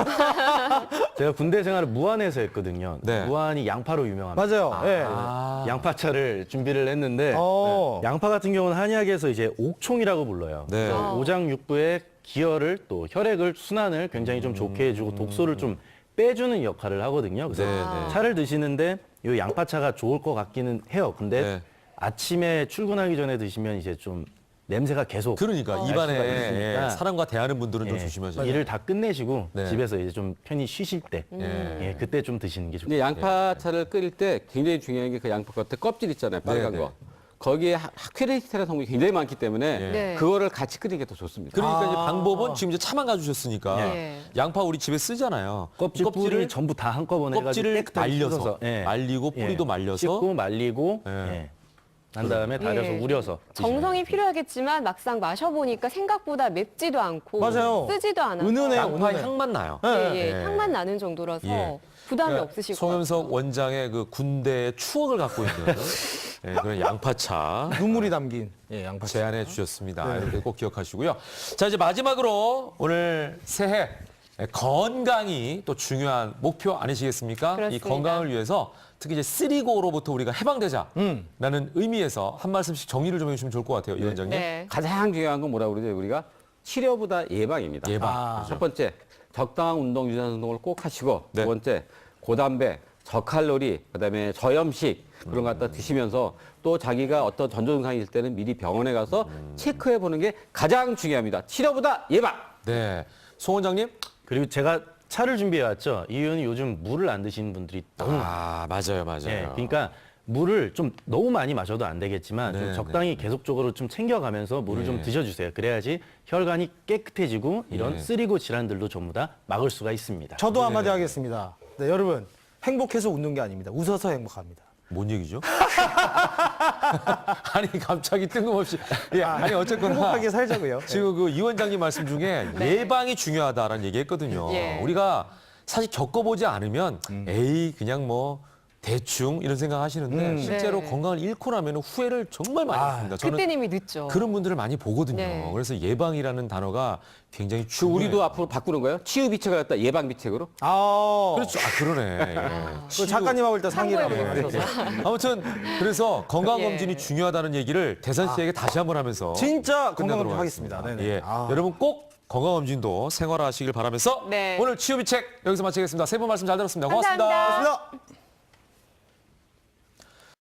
제가 군대 생활을 무안에서 했거든요. 네. 무안이 양파로 유명합니다. 맞아요. 예. 양파차를 준비를 했는데 어. 양파 같은 경우는 한의학에서 이제 옥총이라고 불러요. 네. 그래서 오장육부의 기혈을 또 혈액을 순환을 굉장히 좀 좋게 해주고 독소를 좀 빼주는 역할을 하거든요. 그래서 네, 네. 차를 드시는데 이 양파차가 좋을 것 같기는 해요. 근데 네. 아침에 출근하기 전에 드시면 이제 좀 냄새가 계속 그러니까 날 수가 입안에 있으니까 예, 사람과 대하는 분들은 좀 예, 조심하셔야 돼요. 일을 다 끝내시고 네. 집에서 이제 좀 편히 쉬실 때 예. 예, 그때 좀 드시는 게 근데 좋겠어요. 양파차를 끓일 때 굉장히 중요한 게 그 양파 겉에 껍질 있잖아요. 빨간 네, 거. 거기에 아크릴리스테라 성분이 굉장히 많기 때문에 네. 그거를 같이 끓이는 게 더 좋습니다. 그러니까 이제 방법은 지금 이제 차만 가주셨으니까 네. 양파 우리 집에 쓰잖아요. 껍질 뿌리 전부 다 한꺼번에 해가지고 껍질을 깨끗하게 말려서 씻어서, 예. 말리고 뿌리도 예. 말려서 씻고 말리고 예. 예. 난 다음에 달여서 예. 우려서 드시면 정성이 필요하겠지만 막상 마셔보니까 생각보다 맵지도 않고 맞아요. 쓰지도 않아서 은은해요. 양파 은은해. 향만 나요. 예, 예. 향만 나는 정도라서 예. 부담이 그러니까 없으실 것 송영석 같아요. 원장의 그 군대의 추억을 갖고 있는 예, 그런 양파차 눈물이 담긴 예, 양파. 제안해 주셨습니다. 이렇게 꼭 기억하시고요. 자, 이제 마지막으로 오늘 새해 건강이 또 중요한 목표 아니시겠습니까? 이 그렇습니다. 건강을 위해서 특히 이제 쓰리고로부터 우리가 해방되자라는 의미에서 한 말씀씩 정리를 좀 해주시면 좋을 것 같아요, 이 원장님. 네. 가장 중요한 건 뭐라고 그러죠? 우리가 치료보다 예방입니다. 예방. 첫 번째, 적당한 운동, 유산소 운동을 꼭 하시고 네. 두 번째, 고단백, 저칼로리, 그다음에 저염식 그런 거 갖다 드시면서 또 자기가 어떤 전조 증상이 있을 때는 미리 병원에 가서 체크해 보는 게 가장 중요합니다. 치료보다 예방. 네. 송 원장님? 그리고 제가 차를 준비해 왔죠. 이 이유는 요즘 물을 안 드시는 분들이 너무 많아요. 아, 맞아요, 맞아요. 예, 그러니까 물을 좀 너무 많이 마셔도 안 되겠지만 네, 좀 적당히 계속적으로 좀 챙겨가면서 물을 좀 드셔주세요. 그래야지 혈관이 깨끗해지고 이런 쓰리고 질환들도 전부 다 막을 수가 있습니다. 저도 한마디 하겠습니다. 네, 여러분 행복해서 웃는 게 아닙니다. 웃어서 행복합니다. 뭔 얘기죠? 아니 갑자기 뜬금없이 아니 어쨌거나 행복하게 살자고요. 지금 그 이 원장님 말씀 중에 예방이 중요하다라는 얘기했거든요. 예. 우리가 사실 겪어보지 않으면 에이 그냥 뭐 대충 이런 생각하시는데 실제로 네. 건강을 잃고 나면 후회를 정말 많이 합니다. 저는 그때는 이미 늦죠. 그런 분들을 많이 보거든요. 네. 그래서 예방이라는 단어가 굉장히 그 중요해요. 우리도 앞으로 바꾸는 거예요. 치유 비책을 갖다 예방 비책으로. 그렇죠. 아 그러네. 예. 그 작가님하고 일단 상의를 한번 참고해보는 해보세요. 거죠. 아무튼 그래서 건강 예. 검진이 중요하다는 얘기를 대선 씨에게 다시 한번 하면서 진짜 끝내도록 건강을 하겠습니다. 네네. 예. 아. 여러분 꼭 건강 검진도 생활하시길 바라면서 네. 오늘 치유비책 여기서 마치겠습니다. 세 분 말씀 잘 들었습니다. 고맙습니다. 감사합니다. 고맙습니다.